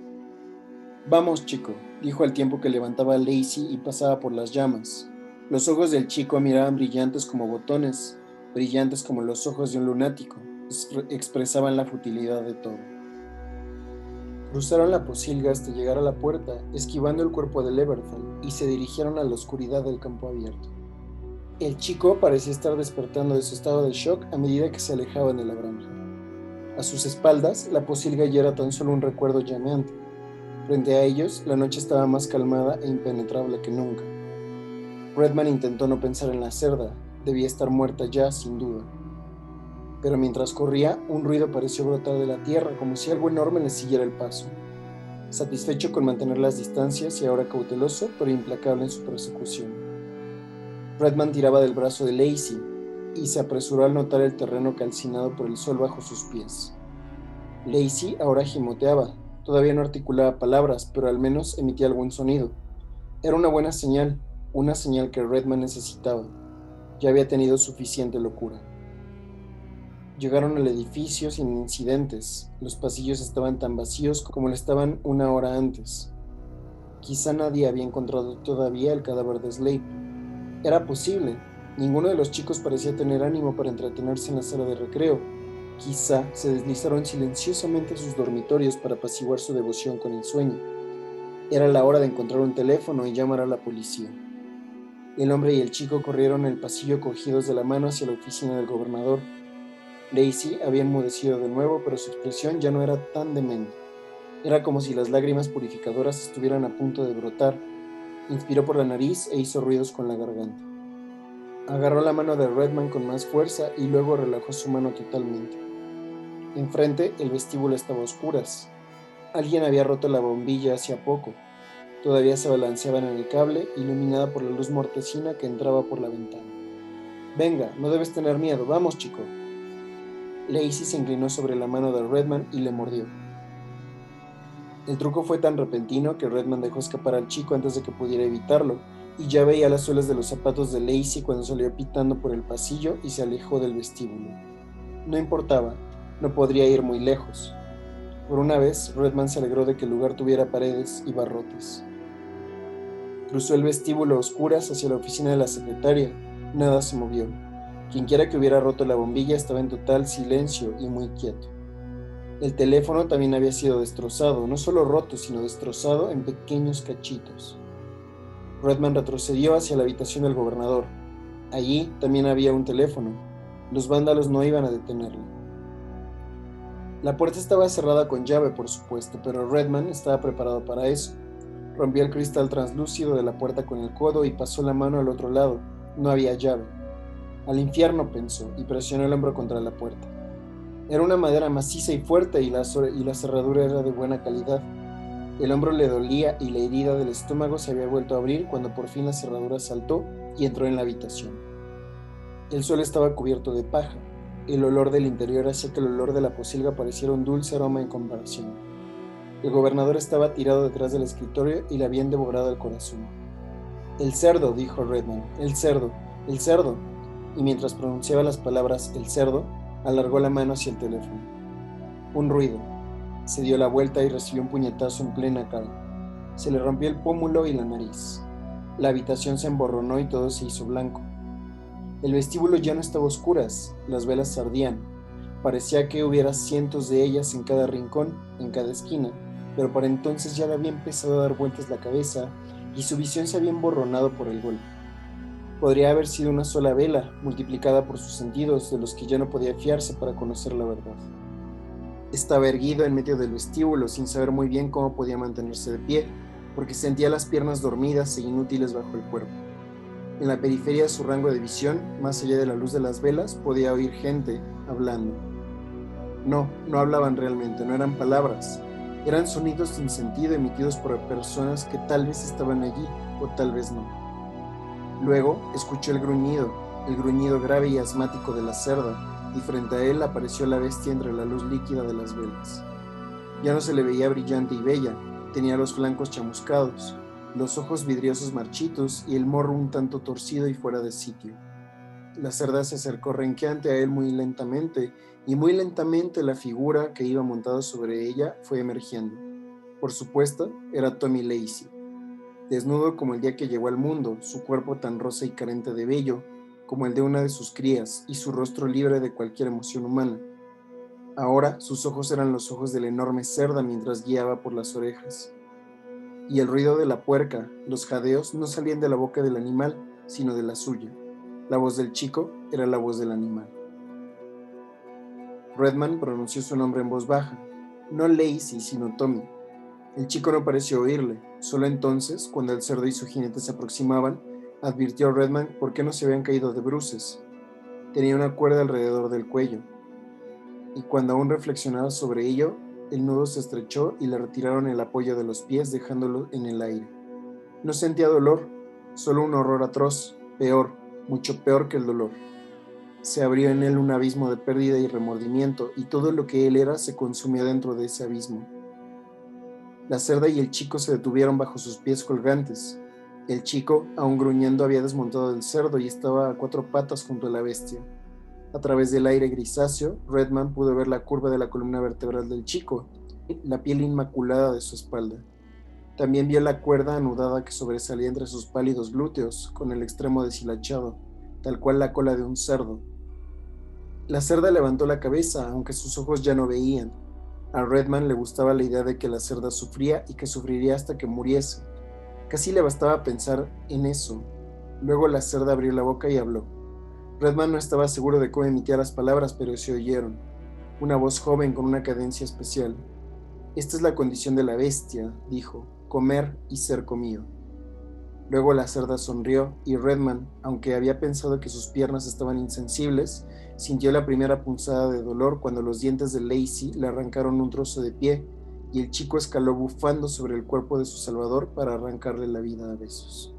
A: «Vamos, chico», dijo al tiempo que levantaba a Lacey y pasaba por las llamas. Los ojos del chico miraban brillantes como botones, brillantes como los ojos de un lunático, expresaban la futilidad de todo. Cruzaron la pocilga hasta llegar a la puerta, esquivando el cuerpo de Leverthal, y se dirigieron a la oscuridad del campo abierto. El chico parecía estar despertando de su estado de shock a medida que se alejaban de la granja. A sus espaldas, la pocilga ya era tan solo un recuerdo llameante. Frente a ellos, la noche estaba más calmada e impenetrable que nunca. Redman intentó no pensar en la cerda, debía estar muerta ya, sin duda. Pero mientras corría, un ruido pareció brotar de la tierra, como si algo enorme le siguiera el paso. Satisfecho con mantener las distancias y ahora cauteloso, pero implacable en su persecución. Redman tiraba del brazo de Lacey y se apresuró al notar el terreno calcinado por el sol bajo sus pies. Lacey ahora gimoteaba, todavía no articulaba palabras, pero al menos emitía algún sonido. Era una buena señal, una señal que Redman necesitaba. Ya había tenido suficiente locura. Llegaron al edificio sin incidentes. Los pasillos estaban tan vacíos como lo estaban una hora antes. Quizá nadie había encontrado todavía el cadáver de Slape. Era posible. Ninguno de los chicos parecía tener ánimo para entretenerse en la sala de recreo. Quizá se deslizaron silenciosamente a sus dormitorios para apaciguar su devoción con el sueño. Era la hora de encontrar un teléfono y llamar a la policía. El hombre y el chico corrieron el pasillo cogidos de la mano hacia la oficina del gobernador. Lacey había enmudecido de nuevo, pero su expresión ya no era tan demente. Era como si las lágrimas purificadoras estuvieran a punto de brotar. Inspiró por la nariz e hizo ruidos con la garganta. Agarró la mano de Redman con más fuerza y luego relajó su mano totalmente. Enfrente, el vestíbulo estaba a oscuras. Alguien había roto la bombilla hacía poco. Todavía se balanceaban en el cable, iluminada por la luz mortecina que entraba por la ventana. Venga, no debes tener miedo, vamos, chico. Lacey se inclinó sobre la mano de Redman y le mordió. El truco fue tan repentino que Redman dejó escapar al chico antes de que pudiera evitarlo, y ya veía las suelas de los zapatos de Lacey cuando salió pitando por el pasillo y se alejó del vestíbulo. No importaba, no podría ir muy lejos. Por una vez, Redman se alegró de que el lugar tuviera paredes y barrotes. Cruzó el vestíbulo a oscuras hacia la oficina de la secretaria. Nada se movió. Quienquiera que hubiera roto la bombilla estaba en total silencio y muy quieto. El teléfono también había sido destrozado, no solo roto, sino destrozado en pequeños cachitos. Redman retrocedió hacia la habitación del gobernador. Allí también había un teléfono. Los vándalos no iban a detenerlo. La puerta estaba cerrada con llave, por supuesto, pero Redman estaba preparado para eso. Rompió el cristal translúcido de la puerta con el codo y pasó la mano al otro lado. No había llave. Al infierno, pensó, y presionó el hombro contra la puerta. Era una madera maciza y fuerte y la cerradura era de buena calidad. El hombro le dolía y la herida del estómago se había vuelto a abrir cuando por fin la cerradura saltó y entró en la habitación. El suelo estaba cubierto de paja. El olor del interior hacía que el olor de la posilga pareciera un dulce aroma en comparación. El gobernador estaba tirado detrás del escritorio y le habían devorado el corazón. El cerdo, dijo Redman, el cerdo, el cerdo. Y mientras pronunciaba las palabras el cerdo, alargó la mano hacia el teléfono. Un ruido. Se dio la vuelta y recibió un puñetazo en plena cara. Se le rompió el pómulo y la nariz. La habitación se emborronó y todo se hizo blanco. El vestíbulo ya no estaba a oscuras, las velas ardían. Parecía que hubiera cientos de ellas en cada rincón, en cada esquina, pero para entonces ya le había empezado a dar vueltas la cabeza y su visión se había emborronado por el golpe. Podría haber sido una sola vela, multiplicada por sus sentidos, de los que ya no podía fiarse para conocer la verdad. Estaba erguido en medio del vestíbulo, sin saber muy bien cómo podía mantenerse de pie, porque sentía las piernas dormidas e inútiles bajo el cuerpo. En la periferia de su rango de visión, más allá de la luz de las velas, podía oír gente hablando. No, no hablaban realmente, no eran palabras. Eran sonidos sin sentido emitidos por personas que tal vez estaban allí o tal vez no. Luego escuchó el gruñido grave y asmático de la cerda, y frente a él apareció la bestia entre la luz líquida de las velas. Ya no se le veía brillante y bella, tenía los flancos chamuscados, los ojos vidriosos marchitos y el morro un tanto torcido y fuera de sitio. La cerda se acercó renqueante a él muy lentamente, y muy lentamente la figura que iba montada sobre ella fue emergiendo. Por supuesto, era Tommy Lacey. Desnudo como el día que llegó al mundo, su cuerpo tan rosa y carente de vello, como el de una de sus crías, y su rostro libre de cualquier emoción humana. Ahora sus ojos eran los ojos de la enorme cerda mientras guiaba por las orejas. Y el ruido de la puerca, los jadeos, no salían de la boca del animal, sino de la suya. La voz del chico era la voz del animal. Redman pronunció su nombre en voz baja. No Lacey, sino Tommy. El chico no pareció oírle. Solo entonces, cuando el cerdo y su jinete se aproximaban, advirtió a Redman por qué no se habían caído de bruces. Tenía una cuerda alrededor del cuello, y cuando aún reflexionaba sobre ello, el nudo se estrechó y le retiraron el apoyo de los pies dejándolo en el aire. No sentía dolor, solo un horror atroz, peor, mucho peor que el dolor. Se abrió en él un abismo de pérdida y remordimiento, y todo lo que él era se consumió dentro de ese abismo. La cerda y el chico se detuvieron bajo sus pies colgantes. El chico, aún gruñendo, había desmontado del cerdo y estaba a cuatro patas junto a la bestia. A través del aire grisáceo, Redman pudo ver la curva de la columna vertebral del chico, la piel inmaculada de su espalda. También vio la cuerda anudada que sobresalía entre sus pálidos glúteos, con el extremo deshilachado, tal cual la cola de un cerdo. La cerda levantó la cabeza, aunque sus ojos ya no veían. A Redman le gustaba la idea de que la cerda sufría y que sufriría hasta que muriese. Casi le bastaba pensar en eso. Luego la cerda abrió la boca y habló. Redman no estaba seguro de cómo emitía las palabras, pero se oyeron. Una voz joven con una cadencia especial. Esta es la condición de la bestia, dijo, comer y ser comido. Luego la cerda sonrió y Redman, aunque había pensado que sus piernas estaban insensibles, sintió la primera punzada de dolor cuando los dientes de Lacey le arrancaron un trozo de pie y el chico escaló bufando sobre el cuerpo de su salvador para arrancarle la vida a besos.